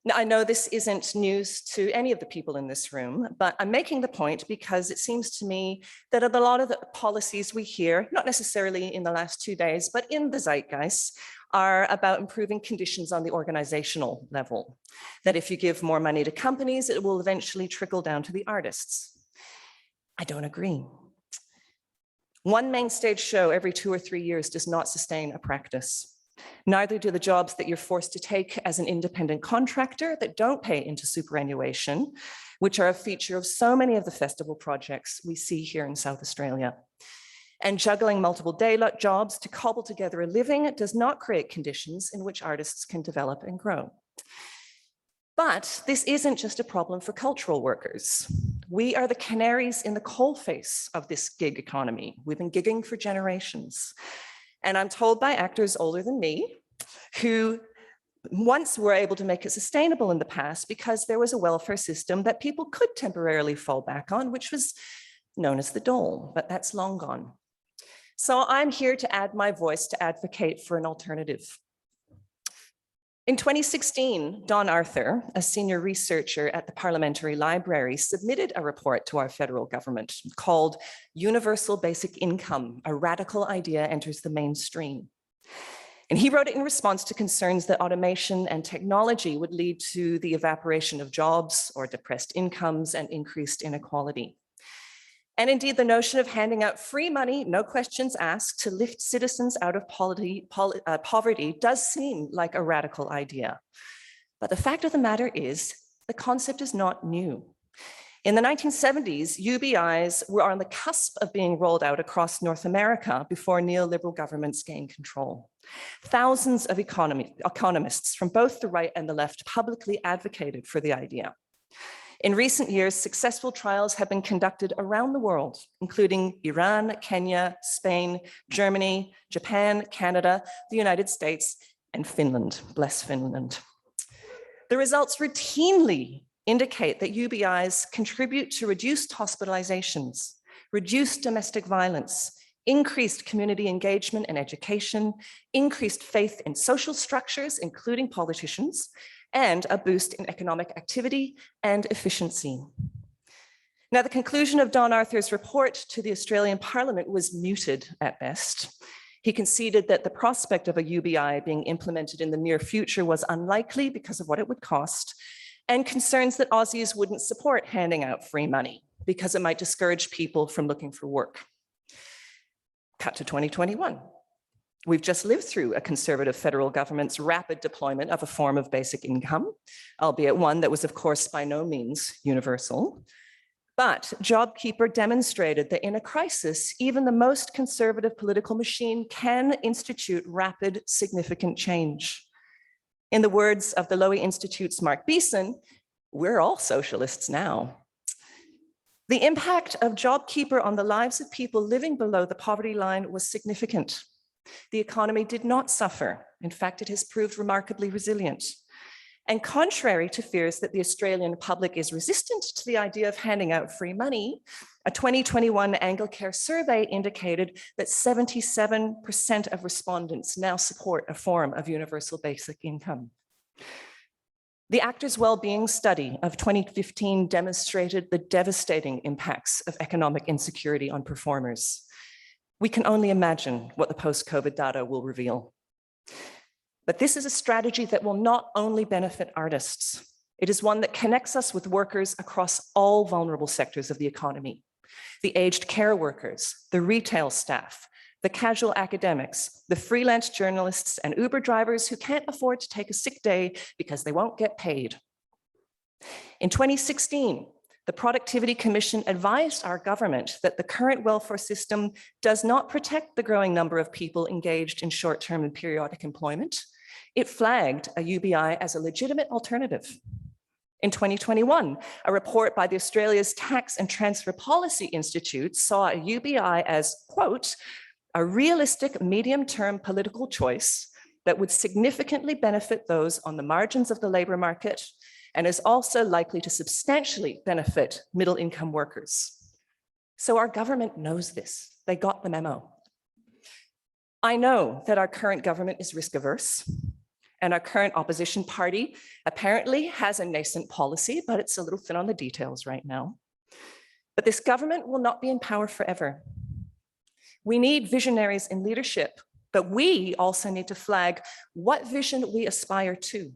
Now, I know this isn't news to any of the people in this room, but I'm making the point because it seems to me that a lot of the policies we hear, not necessarily in the last 2 days, but in the zeitgeist, are about improving conditions on the organizational level. That if you give more money to companies, it will eventually trickle down to the artists. I don't agree. One main stage show every 2 or 3 years does not sustain a practice. Neither do the jobs that you're forced to take as an independent contractor that don't pay into superannuation, which are a feature of so many of the festival projects we see here in South Australia. And juggling multiple day jobs to cobble together a living does not create conditions in which artists can develop and grow. But this isn't just a problem for cultural workers. We are the canaries in the coalface of this gig economy. We've been gigging for generations. And I'm told by actors older than me, who once were able to make it sustainable in the past because there was a welfare system that people could temporarily fall back on, which was known as the dole, but that's long gone. So I'm here to add my voice to advocate for an alternative. In 2016, Don Arthur, a senior researcher at the Parliamentary Library, submitted a report to our federal government called Universal Basic Income, a Radical Idea Enters the Mainstream. And he wrote it in response to concerns that automation and technology would lead to the evaporation of jobs or depressed incomes and increased inequality. And indeed, the notion of handing out free money, no questions asked, to lift citizens out of poverty does seem like a radical idea. But the fact of the matter is, the concept is not new. In the 1970s, UBIs were on the cusp of being rolled out across North America before neoliberal governments gained control. Thousands of economists from both the right and the left publicly advocated for the idea. In recent years, successful trials have been conducted around the world, including Iran, Kenya, Spain, Germany, Japan, Canada, the United States, and Finland. Bless Finland. The results routinely indicate that UBIs contribute to reduced hospitalizations, reduced domestic violence, increased community engagement and education, increased faith in social structures, including politicians, and a boost in economic activity and efficiency. Now, the conclusion of Don Arthur's report to the Australian Parliament was muted at best. He conceded that the prospect of a UBI being implemented in the near future was unlikely because of what it would cost, and concerns that Aussies wouldn't support handing out free money because it might discourage people from looking for work. Cut to 2021. We've just lived through a Conservative federal government's rapid deployment of a form of basic income, albeit one that was, of course, by no means universal. But JobKeeper demonstrated that in a crisis, even the most conservative political machine can institute rapid, significant change. In the words of the Lowy Institute's Mark Beeson, we're all socialists now. The impact of JobKeeper on the lives of people living below the poverty line was significant. The economy did not suffer. In fact, it has proved remarkably resilient. And contrary to fears that the Australian public is resistant to the idea of handing out free money, a 2021 Anglicare survey indicated that 77% of respondents now support a form of universal basic income. The Actors' Wellbeing Study of 2015 demonstrated the devastating impacts of economic insecurity on performers. We can only imagine what the post-COVID data will reveal. But this is a strategy that will not only benefit artists, it is one that connects us with workers across all vulnerable sectors of the economy. The aged care workers, the retail staff, the casual academics, the freelance journalists and Uber drivers who can't afford to take a sick day because they won't get paid. In 2016, the Productivity Commission advised our government that the current welfare system does not protect the growing number of people engaged in short-term and periodic employment. It flagged a UBI as a legitimate alternative. In 2021, a report by the Australia's Tax and Transfer Policy Institute saw a UBI as, quote, a realistic medium-term political choice that would significantly benefit those on the margins of the labour market and is also likely to substantially benefit middle-income workers. So our government knows this. They got the memo. I know that our current government is risk-averse, and our current opposition party apparently has a nascent policy, but it's a little thin on the details right now. But this government will not be in power forever. We need visionaries in leadership, but we also need to flag what vision we aspire to.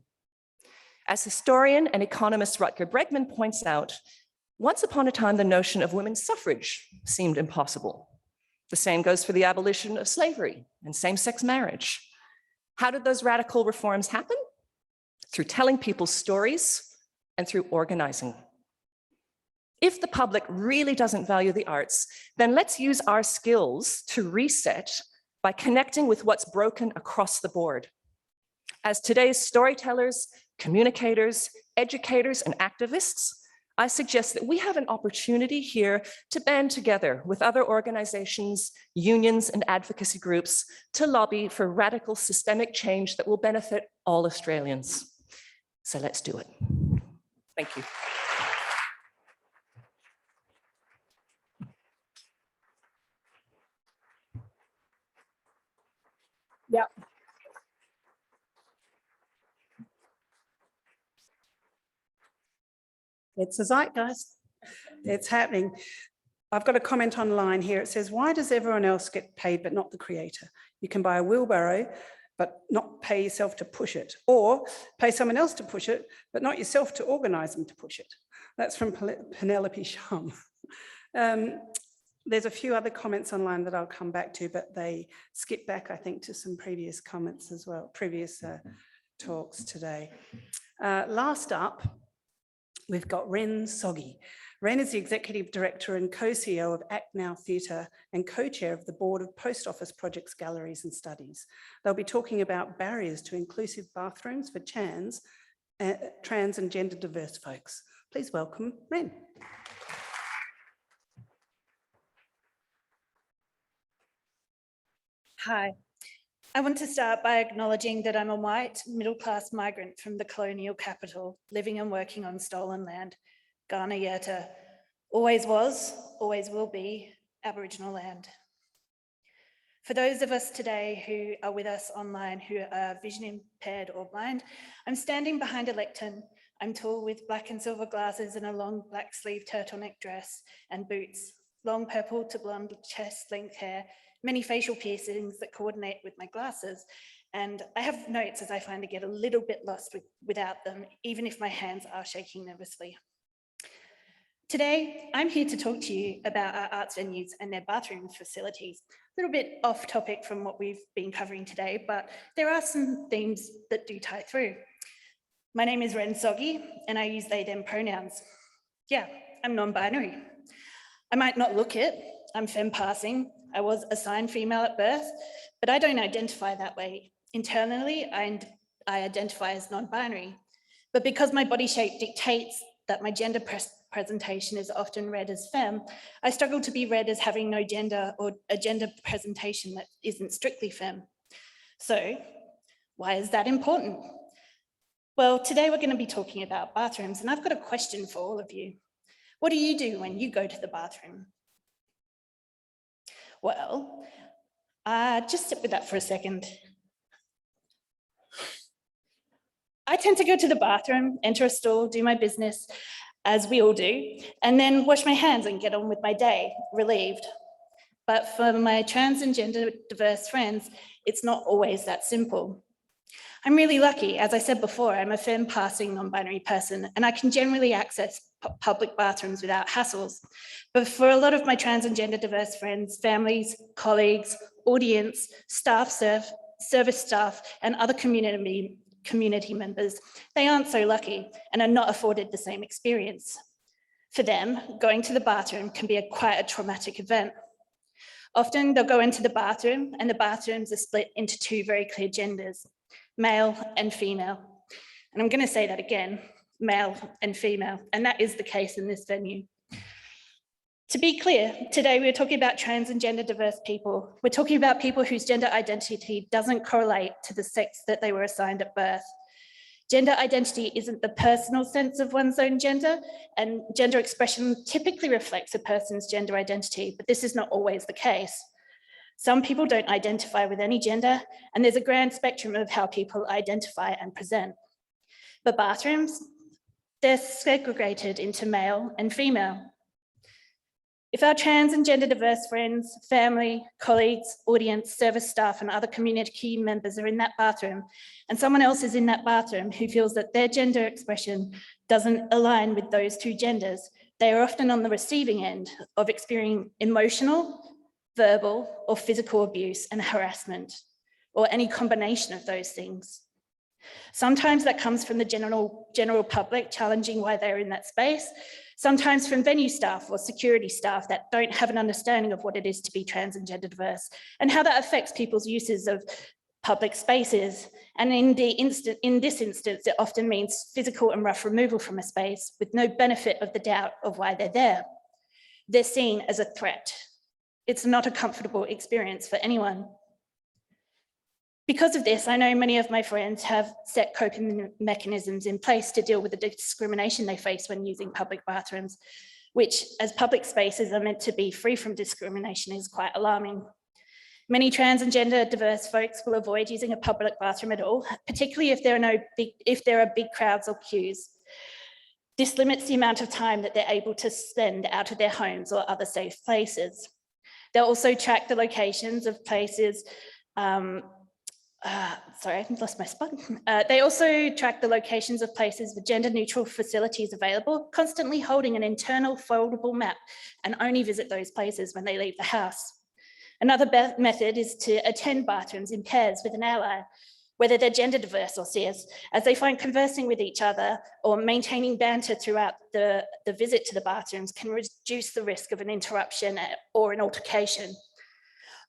As historian and economist Rutger Bregman points out, once upon a time, the notion of women's suffrage seemed impossible. The same goes for the abolition of slavery and same-sex marriage. How did those radical reforms happen? Through telling people's stories and through organizing. If the public really doesn't value the arts, then let's use our skills to reset by connecting with what's broken across the board. As today's storytellers, communicators, educators, and activists, I suggest that we have an opportunity here to band together with other organizations, unions, and advocacy groups to lobby for radical systemic change that will benefit all Australians. So let's do it. Thank you. Yeah. It's a zeitgeist. It's happening. I've got a comment online here. It says, why does everyone else get paid but not the creator? You can buy a wheelbarrow but not pay yourself to push it, or pay someone else to push it but not yourself to organise them to push it. That's from Penelope Shum. There's a few other comments online that I'll come back to, but they skip back, I think, to some previous comments as well, previous talks today. Last up, we've got Ren Soggy. Ren is the Executive Director and Co-CEO of Act Now Theatre and Co-Chair of the Board of Post Office Projects, Galleries and Studies. They'll be talking about barriers to inclusive bathrooms for trans and gender diverse folks. Please welcome Ren. Hi, I want to start by acknowledging that I'm a white, middle-class migrant from the colonial capital, living and working on stolen land. Ghana Yurta always was, always will be Aboriginal land. For those of us today who are with us online who are vision impaired or blind, I'm standing behind a lectern. I'm tall with black and silver glasses and a long black sleeve turtleneck dress and boots, long purple to blonde chest length hair, many facial piercings that coordinate with my glasses. And I have notes as I find I get a little bit lost without them, even if my hands are shaking nervously. Today, I'm here to talk to you about our arts venues and their bathroom facilities. A little bit off topic from what we've been covering today, but there are some themes that do tie through. My name is Ren Soggy, and I use they, them pronouns. Yeah, I'm non-binary. I might not look it, I'm femme passing. I was assigned female at birth, but I don't identify that way. Internally, I identify as non-binary. But because my body shape dictates that my gender presentation is often read as femme, I struggle to be read as having no gender or a gender presentation that isn't strictly femme. So why is that important? Well, today we're going to be talking about bathrooms, and I've got a question for all of you. What do you do when you go to the bathroom? Well, just sit with that for a second. I tend to go to the bathroom, enter a stall, do my business, as we all do, and then wash my hands and get on with my day, relieved. But for my trans and gender diverse friends, it's not always that simple. I'm really lucky. As I said before, I'm a femme passing non-binary person, and I can generally access public bathrooms without hassles. But for a lot of my trans and gender diverse friends, families, colleagues, audience, staff, service staff, and other community members, they aren't so lucky and are not afforded the same experience. For them, going to the bathroom can be quite a traumatic event. Often they'll go into the bathroom and the bathrooms are split into two very clear genders, male and female. And I'm going to say that again, male and female, and that is the case in this venue. To be clear, today we're talking about trans and gender diverse people. We're talking about people whose gender identity doesn't correlate to the sex that they were assigned at birth. Gender identity isn't the personal sense of one's own gender, and gender expression typically reflects a person's gender identity, but this is not always the case. Some people don't identify with any gender, and there's a grand spectrum of how people identify and present. But bathrooms, they're segregated into male and female. If our trans and gender diverse friends, family, colleagues, audience, service staff, and other community members are in that bathroom, and someone else is in that bathroom who feels that their gender expression doesn't align with those two genders, they are often on the receiving end of experiencing emotional, verbal, or physical abuse and harassment, or any combination of those things. Sometimes that comes from the general public challenging why they're in that space, sometimes from venue staff or security staff that don't have an understanding of what it is to be trans and gender diverse and how that affects people's uses of public spaces. And in this instance, it often means physical and rough removal from a space with no benefit of the doubt of why they're there. They're seen as a threat. It's not a comfortable experience for anyone. Because of this, I know many of my friends have set coping mechanisms in place to deal with the discrimination they face when using public bathrooms, which, as public spaces are meant to be free from discrimination, is quite alarming. Many trans and gender diverse folks will avoid using a public bathroom at all, particularly if there are big crowds or queues. This limits the amount of time that they're able to spend out of their homes or other safe places. They'll also track the locations of places, sorry, I lost my spot. They also track the locations of places with gender neutral facilities available, constantly holding an internal foldable map and only visit those places when they leave the house. Another method is to attend bathrooms in pairs with an ally, whether they're gender diverse or cis, as they find conversing with each other or maintaining banter throughout the visit to the bathrooms can reduce the risk of an interruption or an altercation.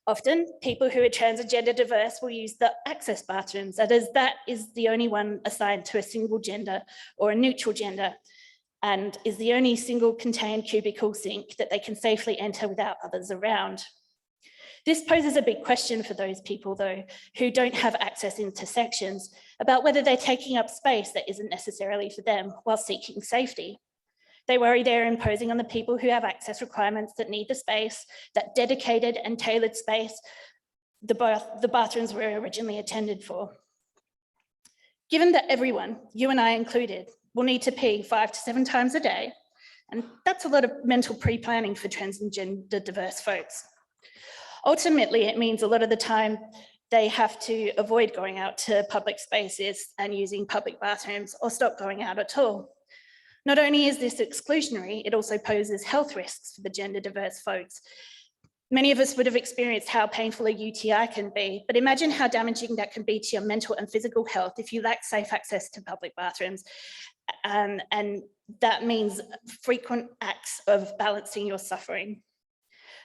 Often, people who are trans and gender diverse will use the access bathrooms, as that is the only one assigned to a single gender or a neutral gender, and is the only single contained cubicle sink that they can safely enter without others around. This poses a big question for those people, though, who don't have access into sections about whether they're taking up space that isn't necessarily for them while seeking safety. They worry they're imposing on the people who have access requirements that need the space, that dedicated and tailored space the bathrooms were originally intended for. Given that everyone, you and I included, will need to pee 5 to 7 times a day, and that's a lot of mental pre-planning for trans and gender diverse folks. Ultimately, it means a lot of the time they have to avoid going out to public spaces and using public bathrooms or stop going out at all. Not only is this exclusionary, it also poses health risks for the gender diverse folks. Many of us would have experienced how painful a UTI can be, but imagine how damaging that can be to your mental and physical health if you lack safe access to public bathrooms. And that means frequent acts of balancing your suffering.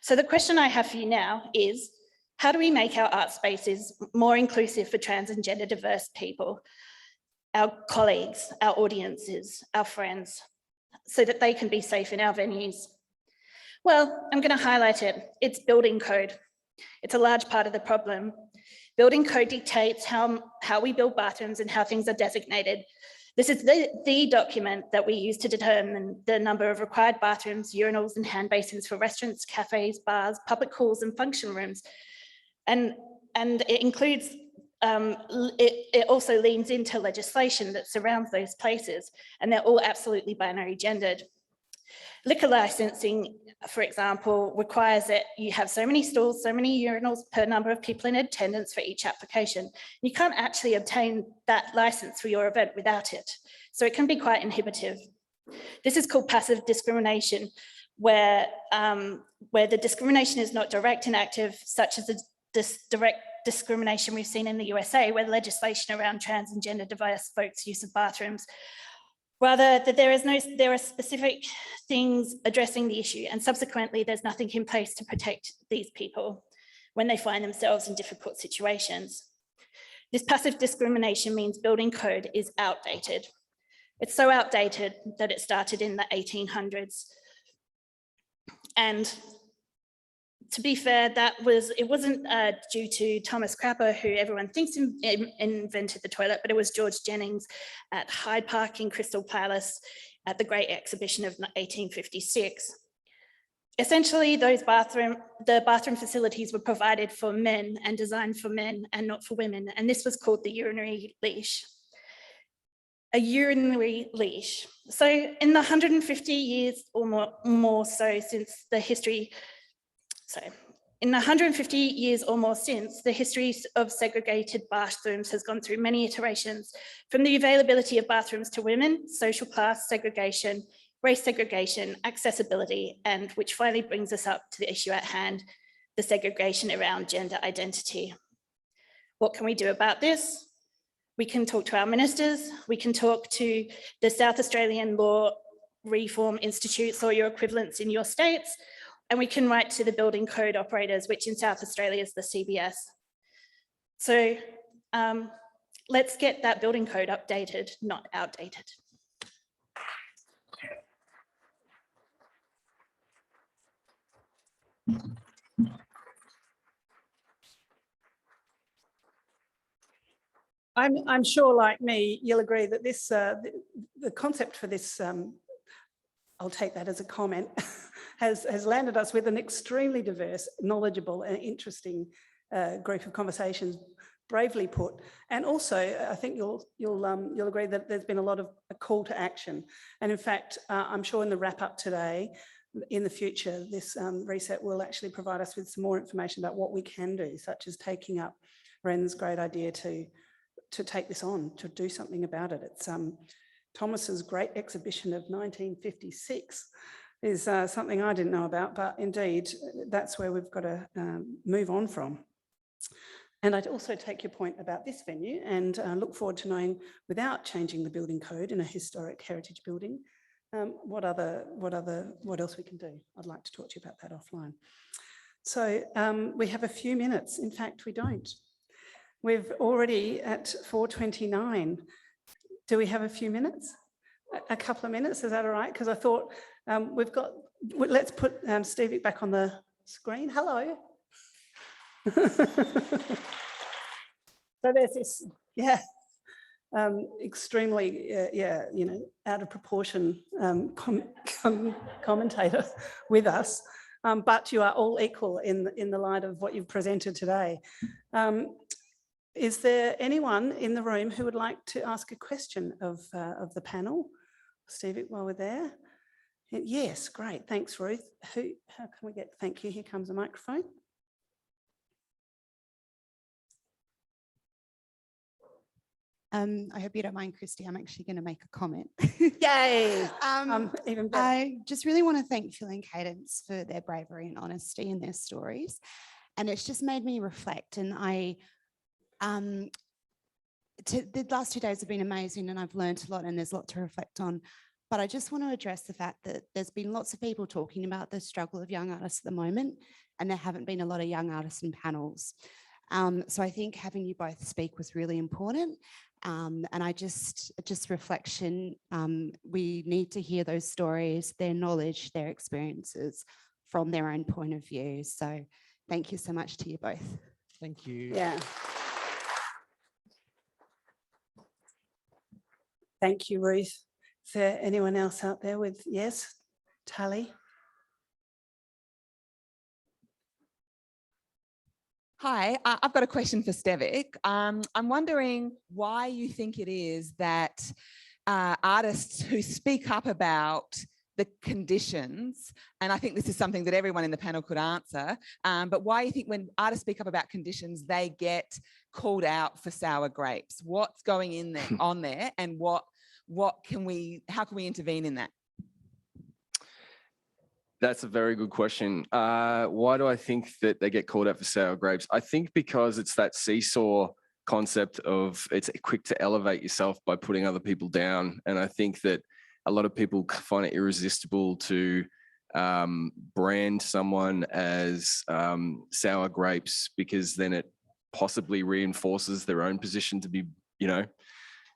So the question I have for you now is, how do we make our art spaces more inclusive for trans and gender diverse people, our colleagues, our audiences, our friends, so that they can be safe in our venues? Well, I'm going to highlight it. It's building code. It's a large part of the problem. Building code dictates how we build bathrooms and how things are designated. This is the document that we use to determine the number of required bathrooms, urinals, and hand basins for restaurants, cafes, bars, public halls, and function rooms. And it includes, it also leans into legislation that surrounds those places, and they're all absolutely binary gendered. Liquor licensing, for example, requires that you have so many stalls, so many urinals per number of people in attendance for each application. You can't actually obtain that license for your event without it. So it can be quite inhibitive. This is called passive discrimination, where the discrimination is not direct and active, such as the direct discrimination we've seen in the USA, where legislation around trans and gender diverse folks' use of bathrooms. Rather, that there are specific things addressing the issue, and subsequently there's nothing in place to protect these people when they find themselves in difficult situations. This passive discrimination means building code is outdated. It's so outdated that it started in the 1800s. And to be fair, it wasn't due to Thomas Crapper, who everyone thinks invented the toilet, but it was George Jennings at Hyde Park in Crystal Palace at the Great Exhibition of 1856. Essentially, the bathroom facilities were provided for men and designed for men and not for women, and this was called the urinary leash. A urinary leash. So in the 150 years or more so since the history, in the 150 years or more since, the history of segregated bathrooms has gone through many iterations, from the availability of bathrooms to women, social class segregation, race segregation, accessibility, and which finally brings us up to the issue at hand, the segregation around gender identity. What can we do about this? We can talk to our ministers, we can talk to the South Australian Law Reform Institutes or your equivalents in your states, and we can write to the building code operators, which in South Australia is the CBS. So let's get that building code updated, not outdated. I'm sure, like me, you'll agree that this the concept for this, I'll take that as a comment, has landed us with an extremely diverse, knowledgeable and interesting group of conversations, bravely put. And also, I think you'll agree that there's been a lot of a call to action. And in fact, I'm sure in the wrap up today, in the future, this reset will actually provide us with some more information about what we can do, such as taking up Ren's great idea to take this on, to do something about it. It's Thomas's great exhibition of 1956 is something I didn't know about, but indeed, that's where we've got to move on from. And I'd also take your point about this venue and look forward to knowing, without changing the building code in a historic heritage building, what else we can do. I'd like to talk to you about that offline. So we have a few minutes. In fact, we don't. We've already at 4:29. Do we have a few minutes? A couple of minutes, is that all right? Because I thought let's put Stevie back on the screen. Hello. So there's this, extremely, out of proportion commentator with us, but you are all equal in the light of what you've presented today. Is there anyone in the room who would like to ask a question of the panel? Stevie, while we're there. Yes, great. Thanks, Ruth. How can we get, thank you. Here comes a microphone. I hope you don't mind, Christy. I'm actually going to make a comment. Yay! Even better. I just really want to thank Phil and Cadence for their bravery and honesty in their stories. And it's just made me reflect. And the last 2 days have been amazing and I've learned a lot and there's a lot to reflect on. But I just want to address the fact that there's been lots of people talking about the struggle of young artists at the moment, and there haven't been a lot of young artists in panels. So I think having you both speak was really important. And I just reflection, we need to hear those stories, their knowledge, their experiences from their own point of view. So thank you so much to you both. Thank you. Yeah. Thank you, Ruth. Is there anyone else out there with, yes, Tali? Hi, I've got a question for Stevic. I'm wondering why you think it is that artists who speak up about the conditions, and I think this is something that everyone in the panel could answer, but why you think when artists speak up about conditions, they get called out for sour grapes? What's going in there, on there, and how can we intervene in that? That's a very good question. Why do I think that they get called out for sour grapes? I think because it's that seesaw concept of it's quick to elevate yourself by putting other people down. And I think that a lot of people find it irresistible to brand someone as sour grapes, because then it possibly reinforces their own position to be,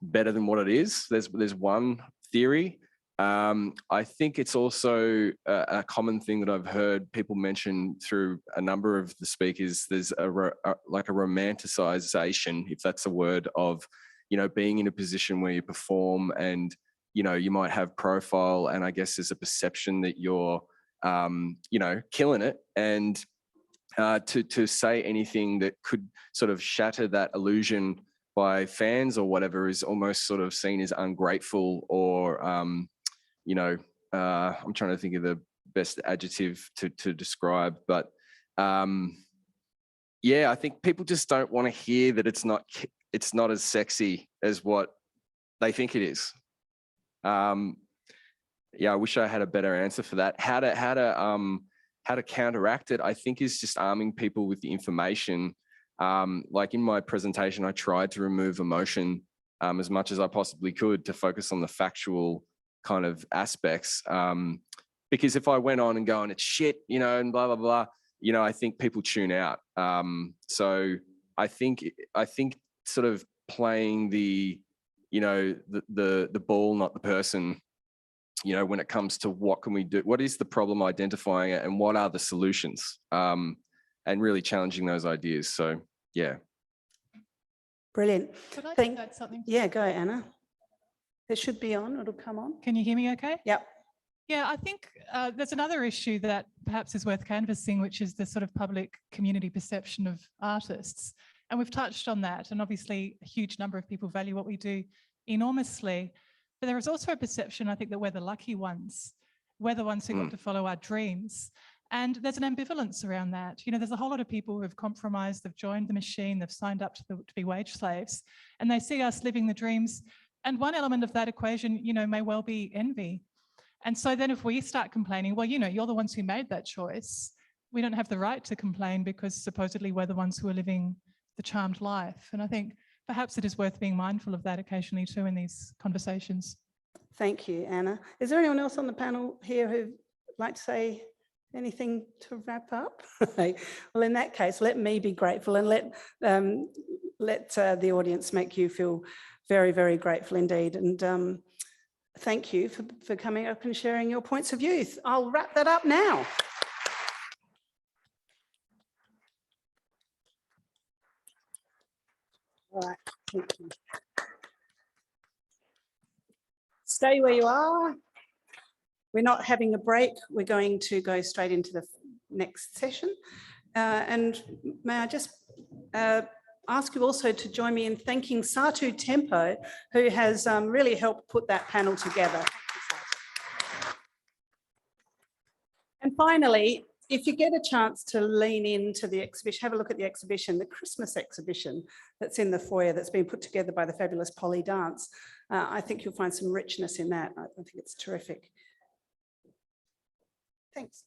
better than what it is. There's one theory. I think it's also a common thing that I've heard people mention through a number of the speakers. There's like a romanticization, if that's a word, of, being in a position where you perform and, you might have profile, and I guess there's a perception that you're, killing it. And to say anything that could sort of shatter that illusion by fans or whatever is almost sort of seen as ungrateful or, I'm trying to think of the best adjective to describe, but I think people just don't want to hear that it's not as sexy as what they think it is. I wish I had a better answer for that. How to counteract it, I think, is just arming people with the information. Like in my presentation, I tried to remove emotion as much as I possibly could to focus on the factual kind of aspects. Because if I went on and going, it's shit, and blah, blah, blah, I think people tune out. So I think sort of playing the ball, not the person, when it comes to what can we do, what is the problem, identifying it, and what are the solutions, and really challenging those ideas. So, yeah. Brilliant. Could I Thank- just add something? Yeah, go, Anna. It should be on, it'll come on. Can you hear me okay? Yep. Yeah, I think there's another issue that perhaps is worth canvassing, which is the sort of public community perception of artists. And we've touched on that. And obviously, a huge number of people value what we do enormously. But there is also a perception, I think, that we're the lucky ones. We're the ones who got to follow our dreams. And there's an ambivalence around that. You know, there's a whole lot of people who have compromised, they've joined the machine, they've signed up to be wage slaves, and they see us living the dreams. And one element of that equation, you know, may well be envy. And so then if we start complaining, well, you know, you're the ones who made that choice. We don't have the right to complain because supposedly we're the ones who are living the charmed life. And I think perhaps it is worth being mindful of that occasionally too in these conversations. Thank you, Anna. Is there anyone else on the panel here who'd like to say anything to wrap up? Well, in that case, let me be grateful and let the audience make you feel very, very grateful indeed. And thank you for coming up and sharing your points of view. I'll wrap that up now. All right, thank you. Stay where you are. We're not having a break. We're going to go straight into the next session. And may I just ask you also to join me in thanking Satu Tempo, who has really helped put that panel together. And finally, if you get a chance to lean into the exhibition, have a look at the exhibition, the Christmas exhibition that's in the foyer that's been put together by the fabulous Polly Dance. I think you'll find some richness in that. I think it's terrific. Thanks.